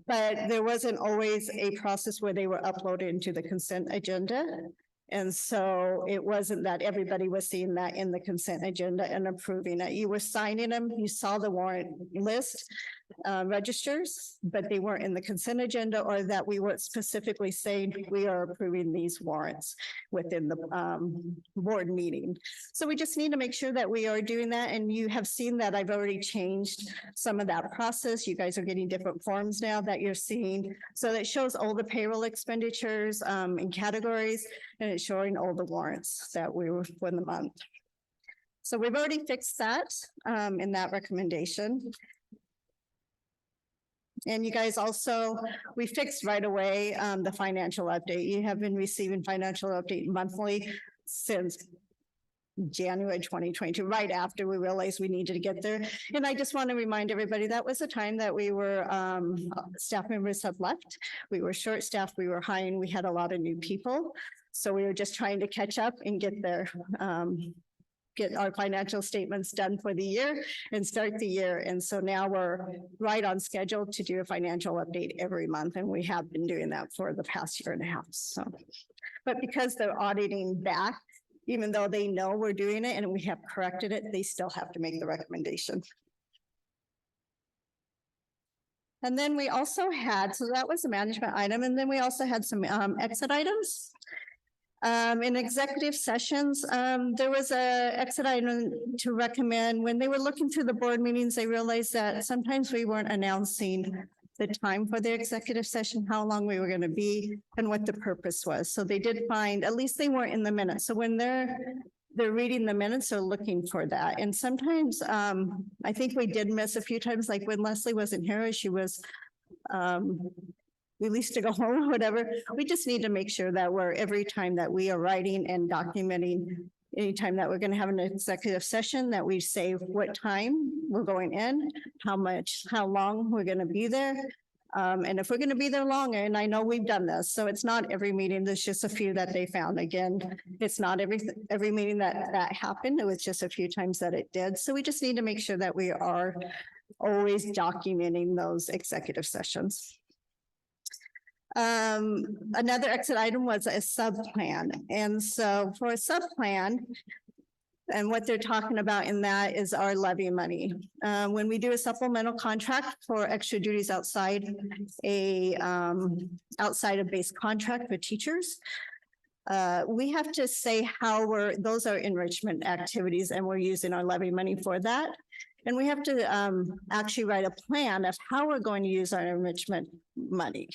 Speaker 7: But there wasn't always a process where they were uploaded into the consent agenda. And so it wasn't that everybody was seeing that in the consent agenda and approving it. You were signing them, you saw the warrant list, registers, but they weren't in the consent agenda, or that we weren't specifically saying we are approving these warrants within the board meeting. So we just need to make sure that we are doing that. And you have seen that I've already changed some of that process. You guys are getting different forms now that you're seeing. So that shows all the payroll expenditures in categories, and it's showing all the warrants that we were for the month. So we've already fixed that in that recommendation. And you guys also, we fixed right away the financial update. You have been receiving financial update monthly since January 2022, right after we realized we needed to get there. And I just want to remind everybody, that was a time that we were, staff members had left. We were short-staffed, we were hiring, we had a lot of new people. So we were just trying to catch up and get there, get our financial statements done for the year and start the year. And so now we're right on schedule to do a financial update every month. And we have been doing that for the past year and a half. So, but because they're auditing back, even though they know we're doing it and we have corrected it, they still have to make the recommendation. And then we also had, so that was a management item. And then we also had some exit items. In executive sessions, there was a exit item to recommend. When they were looking through the board meetings, they realized that sometimes we weren't announcing the time for the executive session, how long we were going to be, and what the purpose was. So they did find, at least they weren't in the minutes. So when they're reading the minutes, they're looking for that. And sometimes I think we did miss a few times, like when Leslie wasn't here, she was released to go home or whatever. We just need to make sure that we're, every time that we are writing and documenting, anytime that we're going to have an executive session, that we say what time we're going in, how long we're going to be there. And if we're going to be there longer, and I know we've done this, so it's not every meeting, there's just a few that they found. Again, it's not every meeting that happened. It was just a few times that it did. So we just need to make sure that we are always documenting those executive sessions. Another exit item was a sub-plan. And so for a sub-plan, and what they're talking about in that is our levy money. When we do a supplemental contract for extra duties outside outside of base contract for teachers, we have to say how those are enrichment activities and we're using our levy money for that. And we have to actually write a plan of how we're going to use our enrichment money.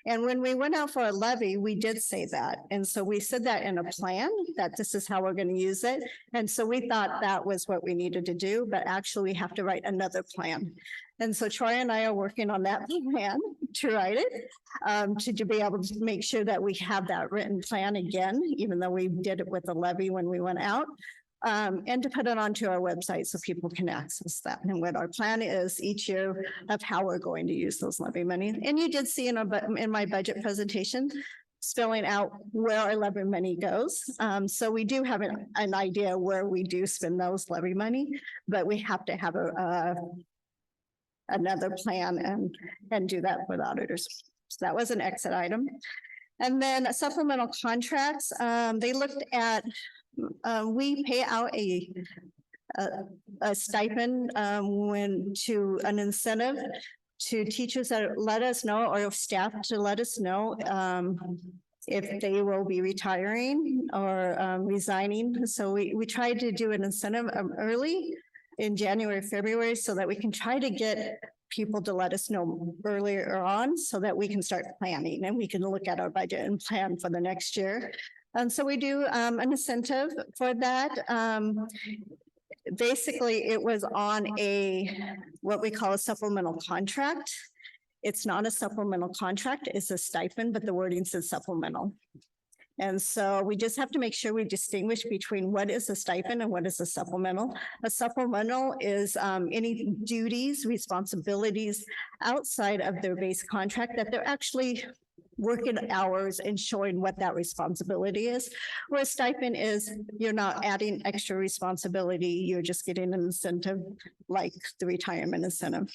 Speaker 7: And when we went out for a levy, we did say that. And so we said that in a plan, that this is how we're going to use it. And so we thought that was what we needed to do, but actually we have to write another plan. And so Troy and I are working on that plan to write it, to be able to make sure that we have that written plan again, even though we did it with the levy when we went out. And to put it onto our website so people can access that and what our plan is each year of how we're going to use those levy money. And you did see in my budget presentation, spelling out where our levy money goes. So we do have an idea where we do spend those levy money, but we have to have another plan and do that for the auditors. So that was an exit item. And then supplemental contracts, they looked at we pay out a stipend to an incentive to teachers that let us know, or staff to let us know if they will be retiring or resigning. So we tried to do an incentive early in January, February, so that we can try to get people to let us know earlier on so that we can start planning and we can look at our budget and plan for the next year. And so we do an incentive for that. Basically, it was on what we call a supplemental contract. It's not a supplemental contract, it's a stipend, but the wording says supplemental. And so we just have to make sure we distinguish between what is a stipend and what is a supplemental. A supplemental is any duties, responsibilities outside of their base contract that they're actually working hours and showing what that responsibility is. Where a stipend is, you're not adding extra responsibility, you're just getting an incentive like the retirement incentive.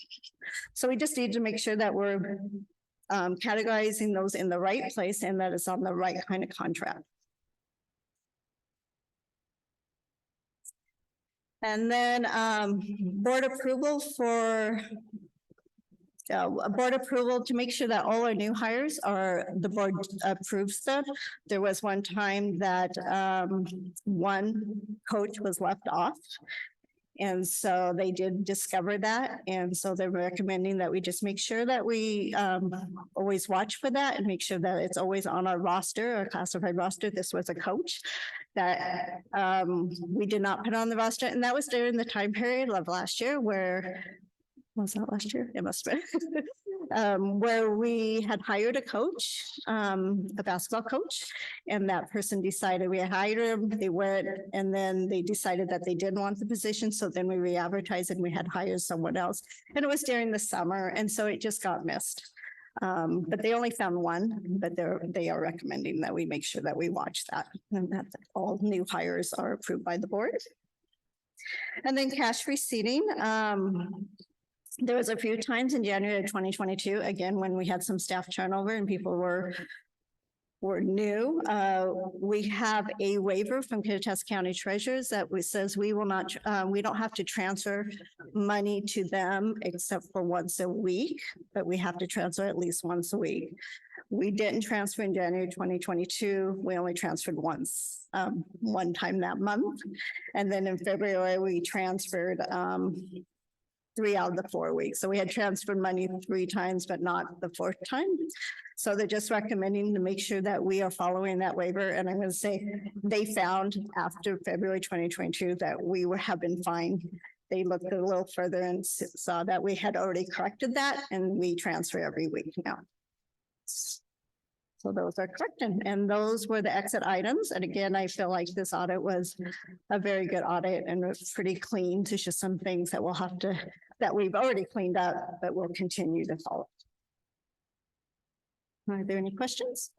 Speaker 7: So we just need to make sure that we're categorizing those in the right place and that it's on the right kind of contract. And then board approval for board approval to make sure that all our new hires the board approves them. There was one time that one coach was left off. And so they did discover that. And so they're recommending that we just make sure that we always watch for that and make sure that it's always on our roster, our classified roster. This was a coach that we did not put on the roster. And that was during the time period of last year where, was that last year? It must have been. where we had hired a coach, a basketball coach, and that person decided we had hired him, they went, and then they decided that they didn't want the position. So then we re-advertised and we had hired someone else. And it was during the summer, and so it just got missed. But they only found one, but they are recommending that we make sure that we watch that and that all new hires are approved by the board. And then cash receipting. There was a few times in January of 2022, again, when we had some staff turnover and people were new. We have a waiver from Kittitas County Treasurers that says we will not, we don't have to transfer money to them except for once a week, but we have to transfer at least once a week. We didn't transfer in January 2022. We only transferred once, one time that month. And then in February, we transferred 3 out of the 4 weeks. So we had transferred money 3 times, but not the 4th time. So they're just recommending to make sure that we are following that waiver. And I'm going to say they found after February 2022 that we have been fine. They looked a little further and saw that we had already corrected that, and we transfer every week now. So those are correct. And those were the exit items. And again, I feel like this audit was a very good audit and it's pretty clean. There's just some things that we'll have to, that we've already cleaned up, but we'll continue to follow. Are there any questions?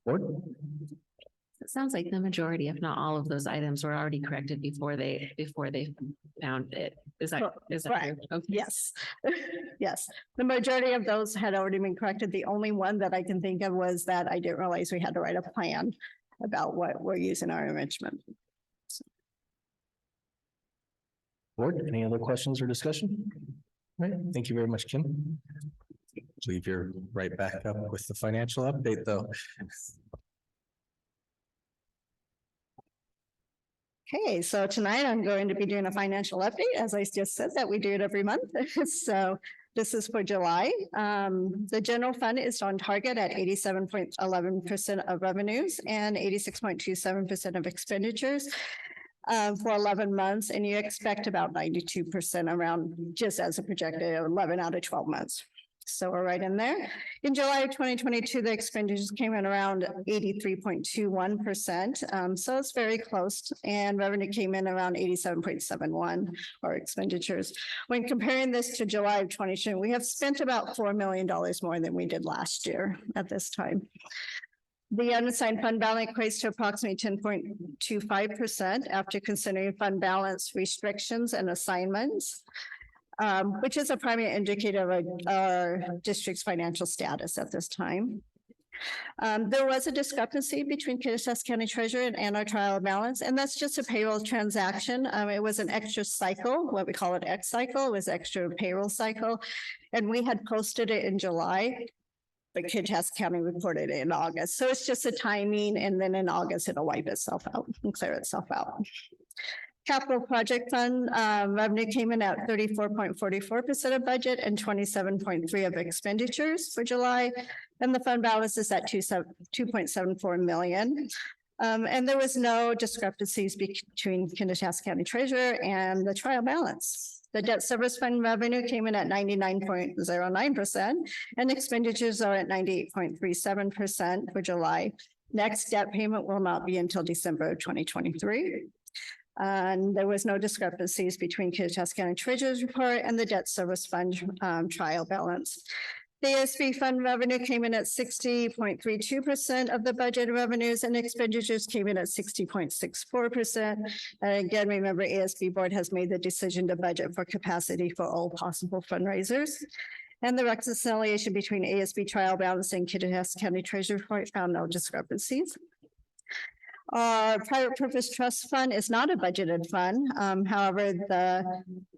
Speaker 2: It sounds like the majority, if not all of those items were already corrected before they found it. Is that
Speaker 7: Right.
Speaker 2: true? Okay.
Speaker 7: Yes. Yes. The majority of those had already been corrected. The only one that I can think of was that I didn't realize we had to write a plan about what we're using our enrichment.
Speaker 1: Board, any other questions or discussion? All right, thank you very much, Kim. I believe you're right back up with the financial update, though.
Speaker 7: Okay, so tonight I'm going to be doing a financial update, as I just said that we do it every month. So this is for July. The general fund is on target at 87.11% of revenues and 86.27% of expenditures for 11 months. And you expect about 92% around, just as a projected 11 out of 12 months. So we're right in there. In July of 2022, the expenditures came in around 83.21%. So it's very close, and revenue came in around 87.71, or expenditures. When comparing this to July of 2022, we have spent about $4 million more than we did last year at this time. The unassigned fund balance equates to approximately 10.25% after considering fund balance restrictions and assignments, which is a primary indicator of our district's financial status at this time. There was a discrepancy between Kittitas County Treasurer and our trial balance, and that's just a payroll transaction. It was an extra cycle, what we call an X cycle, it was extra payroll cycle, and we had posted it in July, but Kittitas County reported it in August. So it's just a timing, and then in August, it'll wipe itself out and clear itself out. Capital project fund revenue came in at 34.44% of budget and 27.3% of expenditures for July. And the fund balance is at 2.74 million. And there was no discrepancies between Kittitas County Treasurer and the trial balance. The debt service fund revenue came in at 99.09% and expenditures are at 98.37% for July. Next debt payment will not be until December of 2023. And there was no discrepancies between Kittitas County Treasurer's report and the debt service fund trial balance. The ASB fund revenue came in at 60.32% of the budget revenues, and expenditures came in at 60.64%. And again, remember, ASB board has made the decision to budget for capacity for all possible fundraisers. And the reconciliation between ASB trial balance and Kittitas County Treasurer report found no discrepancies. Our private purpose trust fund is not a budgeted fund. However,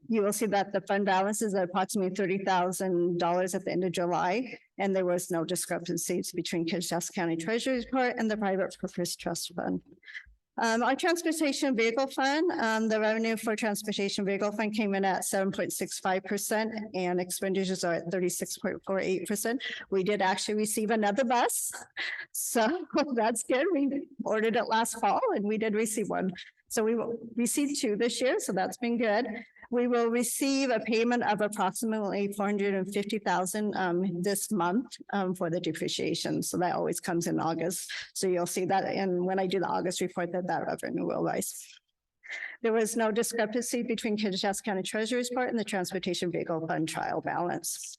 Speaker 7: you will see that the fund balance is at approximately $30,000 at the end of July, and there was no discrepancies between Kittitas County Treasurer's report and the private purpose trust fund. Our transportation vehicle fund, the revenue for transportation vehicle fund came in at 7.65% and expenditures are at 36.48%. We did actually receive another bus. So that's good. We ordered it last fall and we did receive one. So we received 2 this year. So that's been good. We will receive a payment of approximately 450,000 this month for the depreciation. So that always comes in August. So you'll see that, and when I do the August report, that revenue will rise. There was no discrepancy between Kinshasa County Treasurer's report and the Transportation Vehicle Fund trial balance.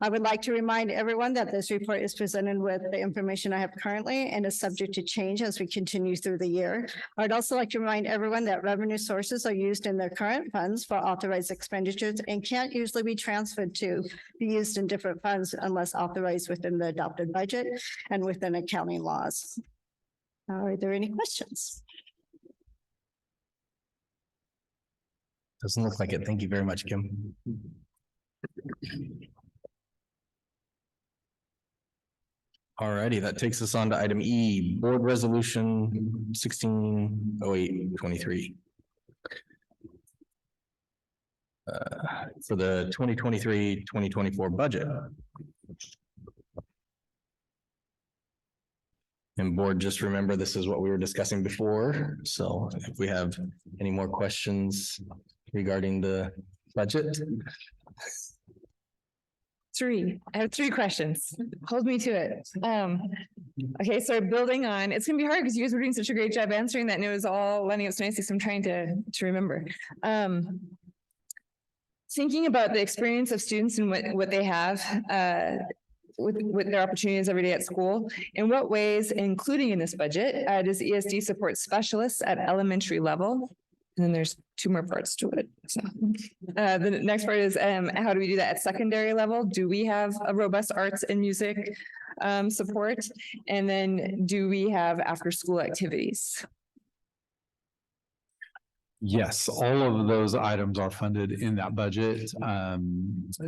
Speaker 7: I would like to remind everyone that this report is presented with the information I have currently and is subject to change as we continue through the year. I'd also like to remind everyone that revenue sources are used in their current funds for authorized expenditures and can't usually be transferred to be used in different funds unless authorized within the adopted budget and within accounting laws. Are there any questions?
Speaker 1: Doesn't look like it. Thank you very much, Kim. All righty, that takes us on to item E, Board Resolution 160823. For the 2023-2024 budget. And board, just remember, this is what we were discussing before. So if we have any more questions regarding the budget.
Speaker 6: I have three questions. Hold me to it. Okay, so building on, it's gonna be hard because you guys were doing such a great job answering that and it was all lining up so nicely. So I'm trying to remember. Thinking about the experience of students and what they have with their opportunities every day at school, in what ways, including in this budget, does ESD support specialists at elementary level? And then there's two more parts to it. So the next part is how do we do that at secondary level? Do we have a robust arts and music support? And then do we have after school activities?
Speaker 4: Yes, all of those items are funded in that budget.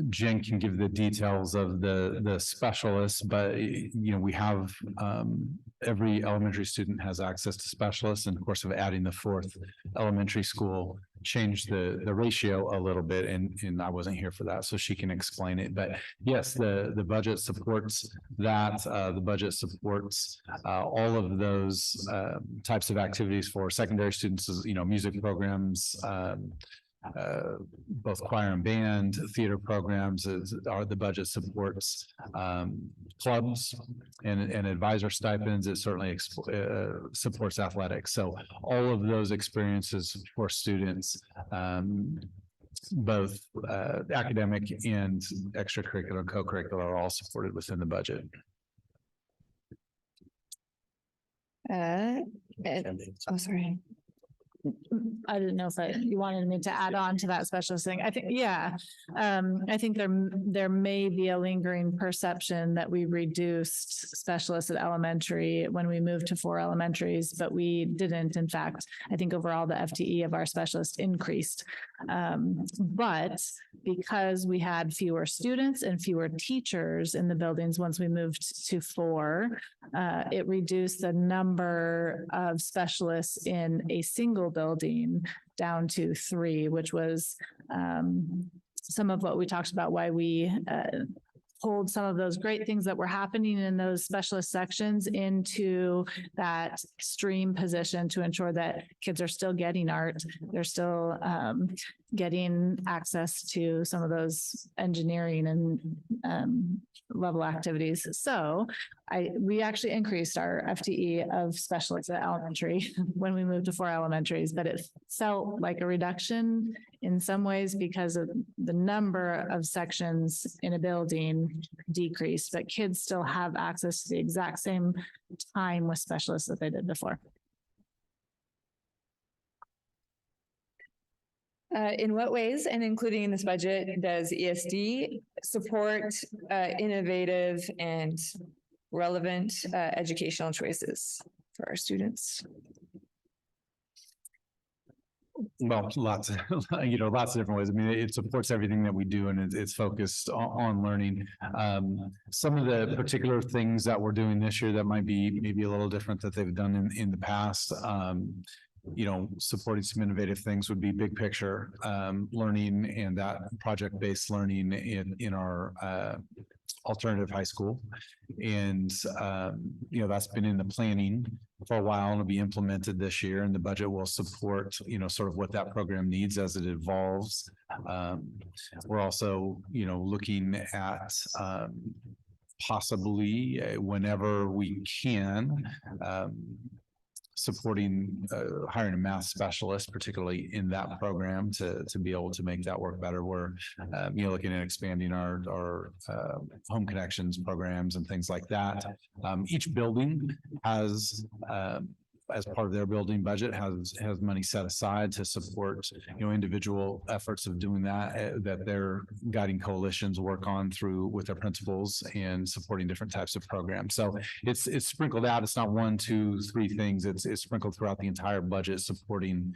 Speaker 4: Jen can give the details of the specialists, but we have every elementary student has access to specialists, and of course of adding the fourth elementary school changed the ratio a little bit, and I wasn't here for that, so she can explain it. But yes, the budget supports that. The budget supports all of those types of activities for secondary students, music programs, both choir and band, theater programs are the budget supports, clubs and advisor stipends. It certainly supports athletics. So all of those experiences for students, both academic and extracurricular and co-curricular, are all supported within the budget.
Speaker 6: Sorry.
Speaker 5: I didn't know if you wanted me to add on to that specialist thing. I think, yeah. I think there may be a lingering perception that we reduced specialists at elementary when we moved to 4 elementaries, but we didn't. In fact, I think overall the FTE of our specialists increased. But because we had fewer students and fewer teachers in the buildings once we moved to 4, it reduced the number of specialists in a single building down to 3, which was some of what we talked about, why we pulled some of those great things that were happening in those specialist sections into that stream position to ensure that kids are still getting art. They're still getting access to some of those engineering and level activities. So we actually increased our FTE of specialists at elementary when we moved to 4 elementaries, but it felt like a reduction in some ways because of the number of sections in a building decreased, but kids still have access to the exact same time with specialists that they did before.
Speaker 6: In what ways, and including in this budget, does ESD support innovative and relevant educational choices for our students?
Speaker 4: Well, lots of different ways. I mean, it supports everything that we do, and it's focused on learning. Some of the particular things that we're doing this year that might be maybe a little different that they've done in the past. supporting some innovative things would be big picture, learning and that project-based learning in our, alternative high school. And, that's been in the planning for a while and will be implemented this year, and the budget will support, sort of what that program needs as it evolves. We're also, looking at, possibly whenever we can, supporting, hiring a math specialist, particularly in that program to be able to make that work better. We're, looking at expanding our home connections programs and things like that. Each building has, as part of their building budget, has money set aside to support, individual efforts of doing that, that their guiding coalitions work on through with their principals and supporting different types of programs. So it's sprinkled out. It's not one, two, three things. It's sprinkled throughout the entire budget, supporting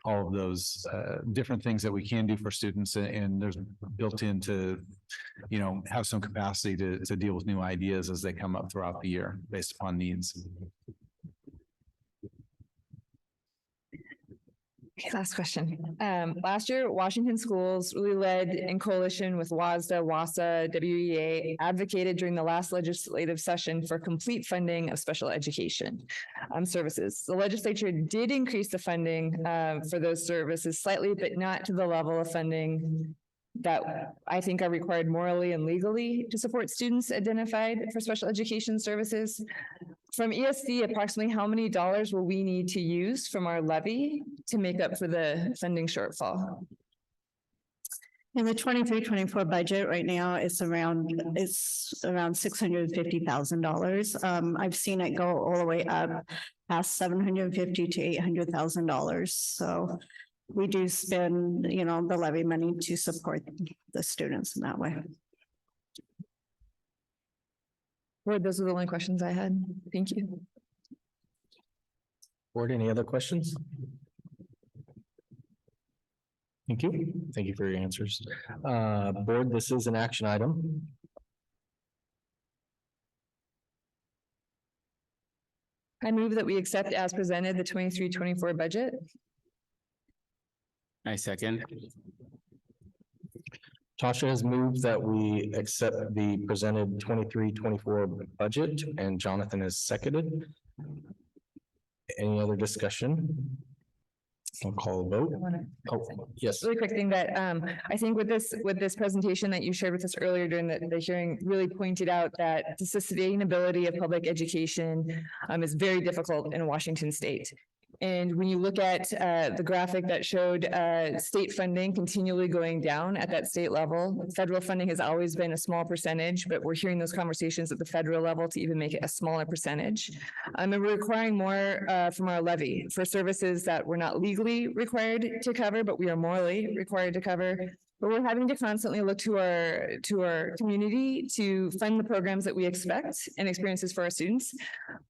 Speaker 4: all of those different things that we can do for students. And there's built in to, have some capacity to deal with new ideas as they come up throughout the year based upon needs.
Speaker 6: Okay, last question. Last year, Washington schools really led in coalition with WASDA, WASA, WEA, advocated during the last legislative session for complete funding of special education services. The legislature did increase the funding for those services slightly, but not to the level of funding that I think are required morally and legally to support students identified for special education services. From ESD, approximately how many dollars will we need to use from our levy to make up for the funding shortfall?
Speaker 7: In the 23-24 budget right now, it's around $650,000. I've seen it go all the way up past $750,000 to $800,000. So we do spend, the levy money to support the students in that way.
Speaker 6: Board, those are the only questions I had. Thank you.
Speaker 1: Board, any other questions? Thank you. Thank you for your answers. Board, this is an action item.
Speaker 6: I move that we accept as presented the 23-24 budget.
Speaker 3: I second.
Speaker 1: Tasha has moved that we accept the presented 23-24 budget, and Jonathan has seconded. Any other discussion? I'll call a vote. Oh, yes.
Speaker 6: Really quick thing that I think with this presentation that you shared with us earlier during the hearing really pointed out that the sustainability of public education is very difficult in Washington state. And when you look at the graphic that showed state funding continually going down at that state level, federal funding has always been a small percentage, but we're hearing those conversations at the federal level to even make it a smaller percentage. And we're requiring more from our levy for services that we're not legally required to cover, but we are morally required to cover. But we're having to constantly look to our community to fund the programs that we expect and experiences for our students.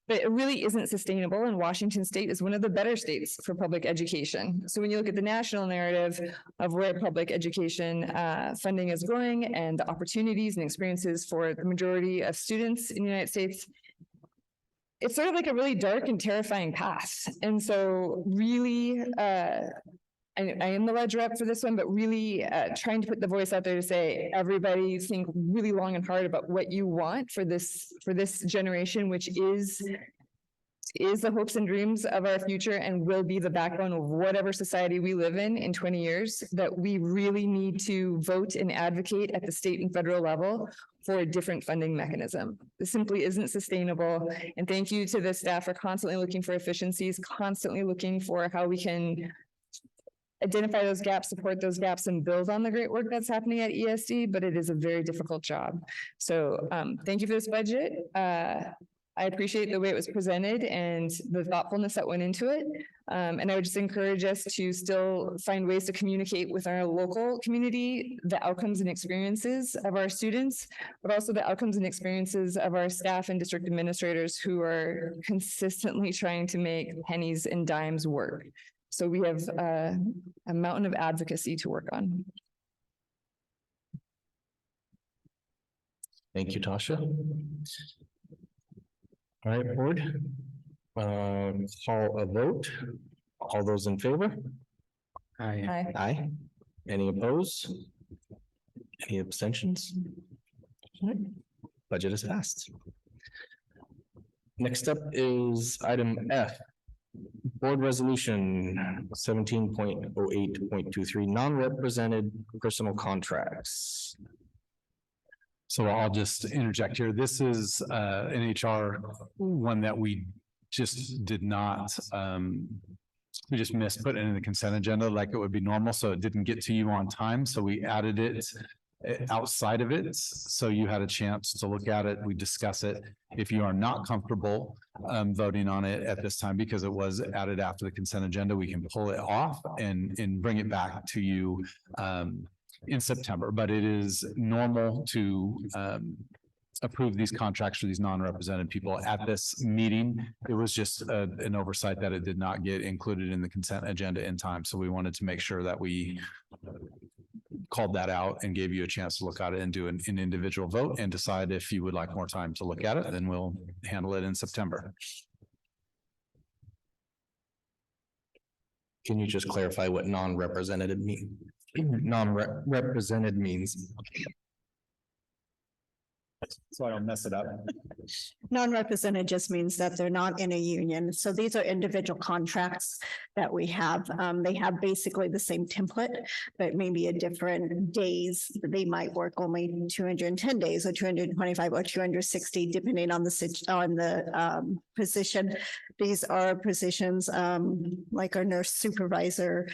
Speaker 6: But it really isn't sustainable, and Washington state is one of the better states for public education. So when you look at the national narrative of where public education funding is going and the opportunities and experiences for the majority of students in the United States, it's sort of like a really dark and terrifying path. And so really, I am the ledger up for this one, but really trying to put the voice out there to say, everybody think really long and hard about what you want for this generation, which is the hopes and dreams of our future and will be the backbone of whatever society we live in 20 years, that we really need to vote and advocate at the state and federal level for a different funding mechanism. This simply isn't sustainable. And thank you to the staff for constantly looking for efficiencies, constantly looking for how we can identify those gaps, support those gaps, and build on the great work that's happening at ESD, but it is a very difficult job. So thank you for this budget. I appreciate the way it was presented and the thoughtfulness that went into it. And I would just encourage us to still find ways to communicate with our local community, the outcomes and experiences of our students, but also the outcomes and experiences of our staff and district administrators who are consistently trying to make pennies and dimes work. So we have a mountain of advocacy to work on.
Speaker 1: Thank you, Tasha. All right, board. Call a vote. All those in favor?
Speaker 3: Aye.
Speaker 1: Aye. Any opposed? Any abstentions? Budget is passed. Next up is item F. Board Resolution 17.08.23, non-represented personal contracts.
Speaker 4: So I'll just interject here. This is an HR one that we just did not, we just missed putting it in the consent agenda like it would be normal, so it didn't get to you on time. So we added it outside of it. So you had a chance to look at it. We discuss it. If you are not comfortable voting on it at this time, because it was added after the consent agenda, we can pull it off and bring it back to you in September. But it is normal to approve these contracts for these non-represented people at this meeting. It was just an oversight that it did not get included in the consent agenda in time. So we wanted to make sure that we called that out and gave you a chance to look at it and do an individual vote and decide if you would like more time to look at it, then we'll handle it in September.
Speaker 1: Can you just clarify what non-represented mean? Non-represented means.
Speaker 4: So I don't mess it up.
Speaker 7: Non-represented just means that they're not in a union. So these are individual contracts that we have. They have basically the same template, but maybe a different days. They might work only 210 days or 225 or 260, depending on the position. These are positions like our nurse supervisor.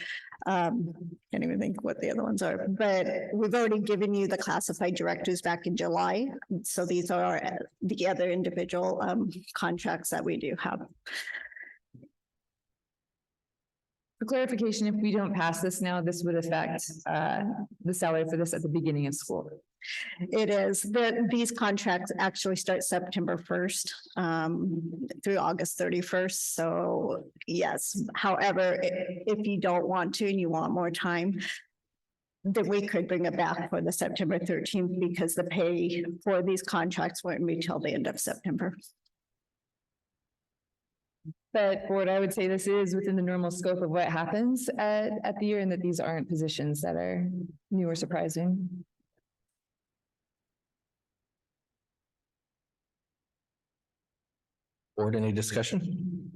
Speaker 7: Can't even think what the other ones are, but we've already given you the classified directors back in July. So these are the other individual contracts that we do have.
Speaker 6: For clarification, if we don't pass this now, this would affect the salary for this at the beginning of school.
Speaker 7: It is that these contracts actually start September 1st through August 31st. So yes, however, if you don't want to and you want more time, then we could bring it back for the September 13th because the pay for these contracts won't be till the end of September.
Speaker 6: But for what I would say, this is within the normal scope of what happens at the year, and that these aren't positions that are new or surprising.
Speaker 1: Board, any discussion?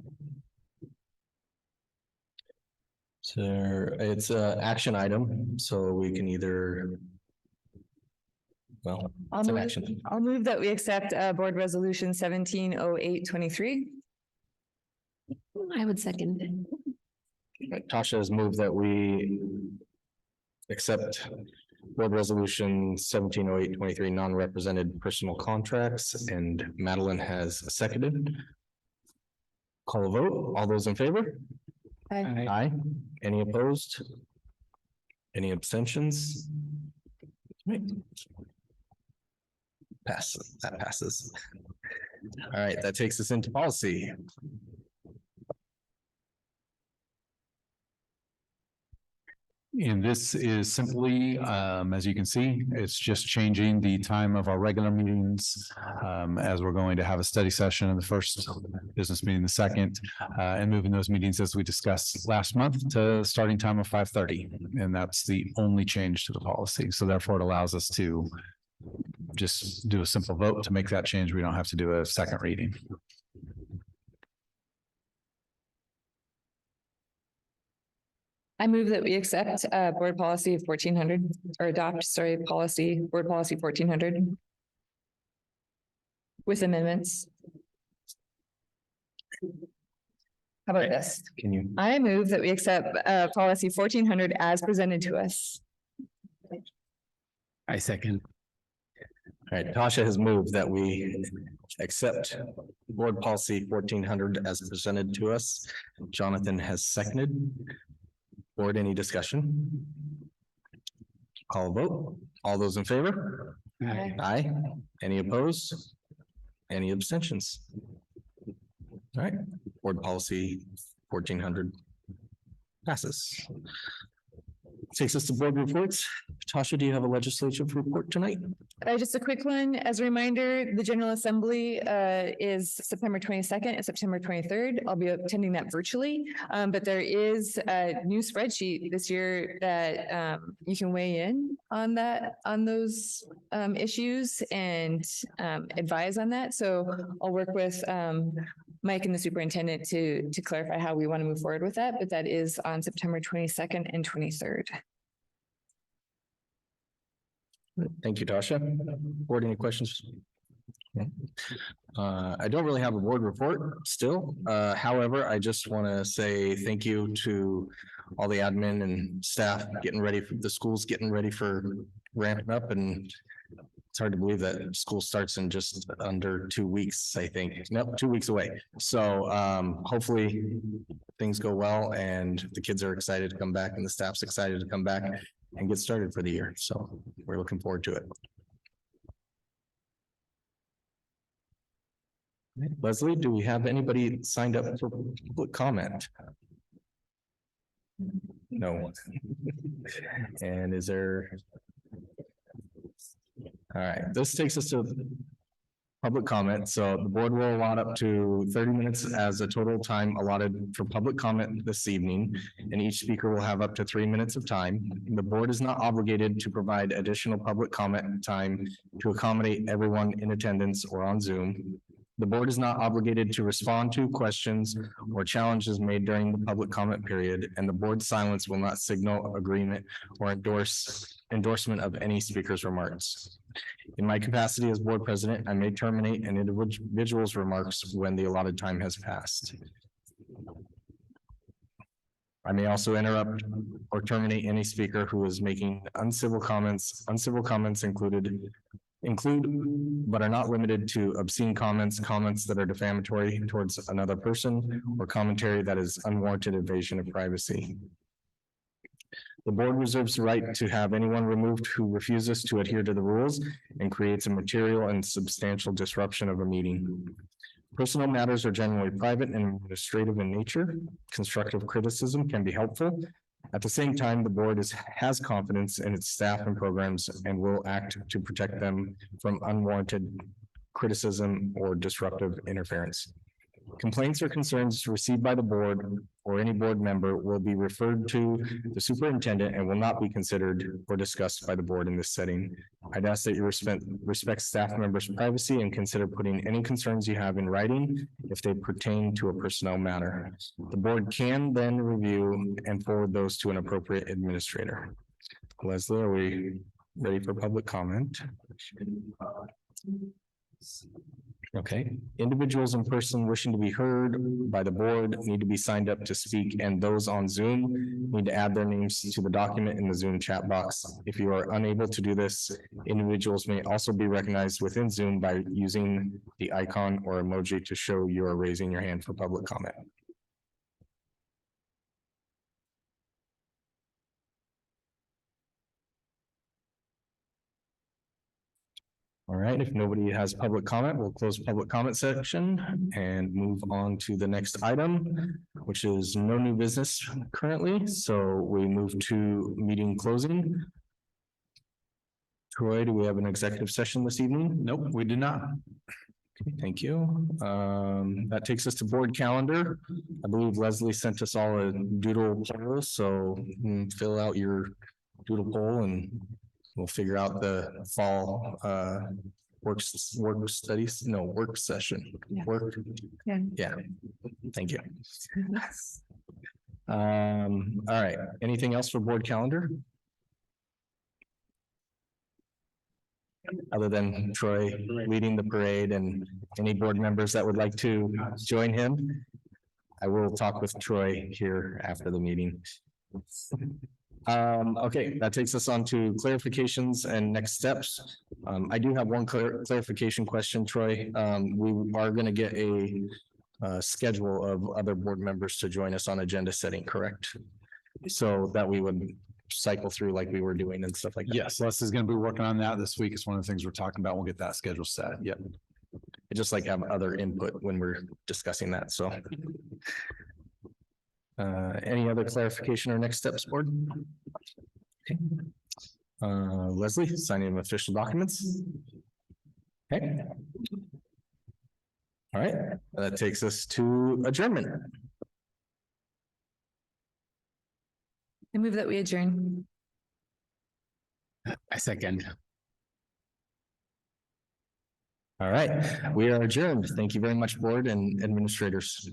Speaker 1: So it's an action item, so we can either. Well, it's an action.
Speaker 6: I'll move that we accept Board Resolution 170823.
Speaker 2: I would second.
Speaker 1: Tasha has moved that we accept Board Resolution 170823, non-represented personal contracts, and Madeline has seconded. Call a vote. All those in favor?
Speaker 6: Aye.
Speaker 1: Aye. Any opposed? Any abstentions? Right. Passes. That passes. All right, that takes us into policy.
Speaker 4: And this is simply, as you can see, it's just changing the time of our regular meetings as we're going to have a study session in the first, business meeting the second, and moving those meetings as we discussed last month to starting time of 5:30. And that's the only change to the policy. So therefore it allows us to just do a simple vote to make that change. We don't have to do a second reading.
Speaker 6: I move that we accept Board Policy 1400 or adopt, Board Policy 1400 with amendments. How about this?
Speaker 1: Can you?
Speaker 6: I move that we accept Policy 1400 as presented to us.
Speaker 3: I second.
Speaker 1: All right, Tasha has moved that we accept Board Policy 1400 as presented to us. Jonathan has seconded. Board, any discussion? Call a vote. All those in favor?
Speaker 3: Aye.
Speaker 1: Aye. Any opposed? Any abstentions? All right, Board Policy 1400 passes. Takes us to board reports. Tasha, do you have a legislative report tonight?
Speaker 6: Just a quick one. As a reminder, the General Assembly is September 22nd and September 23rd. I'll be attending that virtually. But there is a new spreadsheet this year that you can weigh in on those issues and advise on that. So I'll work with Mike and the superintendent to clarify how we want to move forward with that. But that is on September 22nd and 23rd.
Speaker 1: Thank you, Tasha. Board, any questions? I don't really have a board report still. However, I just want to say thank you to all the admin and staff getting ready for the schools, getting ready for ramping up, and it's hard to believe that school starts in just under 2 weeks, I think. Nope, 2 weeks away. So hopefully things go well and the kids are excited to come back and the staff's excited to come back and get started for the year. So we're looking forward to it. Leslie, do we have anybody signed up for public comment? No. And is there? All right, this takes us to public comment. So the board will allot up to 30 minutes as a total time allotted for public comment this evening, and each speaker will have up to 3 minutes of time. The board is not obligated to provide additional public comment time to accommodate everyone in attendance or on Zoom. The board is not obligated to respond to questions or challenges made during the public comment period, and the board's silence will not signal agreement or endorsement of any speaker's remarks. In my capacity as board president, I may terminate an individual's remarks when the allotted time has passed. I may also interrupt or terminate any speaker who is making uncivil comments. Uncivil comments include but are not limited to obscene comments, comments that are defamatory towards another person, or commentary that is unwarranted invasion of privacy. The board reserves the right to have anyone removed who refuses to adhere to the rules and creates a material and substantial disruption of a meeting. Personal matters are generally private and administrative in nature. Constructive criticism can be helpful. At the same time, the board has confidence in its staff and programs and will act to protect them from unwarranted criticism or disruptive interference. Complaints or concerns received by the board or any board member will be referred to the superintendent and will not be considered or discussed by the board in this setting. I'd ask that you respect staff members' privacy and consider putting any concerns you have in writing if they pertain to a personnel matter. The board can then review and forward those to an appropriate administrator. Leslie, are we ready for public comment? Okay, individuals in person wishing to be heard by the board need to be signed up to speak, and those on Zoom need to add their names to the document in the Zoom chat box. If you are unable to do this, individuals may also be recognized within Zoom by using the icon or emoji to show you are raising your hand for public comment. All right, if nobody has public comment, we'll close public comment section and move on to the next item, which is no new business currently. So we move to meeting closing. Troy, do we have an executive session this evening?
Speaker 4: Nope, we do not.
Speaker 1: Okay, thank you. That takes us to board calendar. I believe Leslie sent us all a doodle poll, so fill out your doodle poll and we'll figure out the fall work studies, no, work session.
Speaker 6: Yeah.
Speaker 1: Work.
Speaker 6: Yeah.
Speaker 1: Yeah, thank you. All right, anything else for board calendar? Other than Troy leading the parade and any board members that would like to join him, I will talk with Troy here after the meeting. Okay, that takes us on to clarifications and next steps. I do have one clarification question, Troy. We are going to get a schedule of other board members to join us on agenda setting, correct? So that we would cycle through like we were doing and stuff like that.
Speaker 4: Yes, Les is going to be working on that this week. It's one of the things we're talking about. We'll get that schedule set. Yep.
Speaker 1: I just like have other input when we're discussing that, so. Any other clarification or next steps, board? Leslie, signing of official documents. Okay. All right, that takes us to adjournment.
Speaker 6: I move that we adjourn.
Speaker 3: I second.
Speaker 1: All right, we are adjourned. Thank you very much, board and administrators.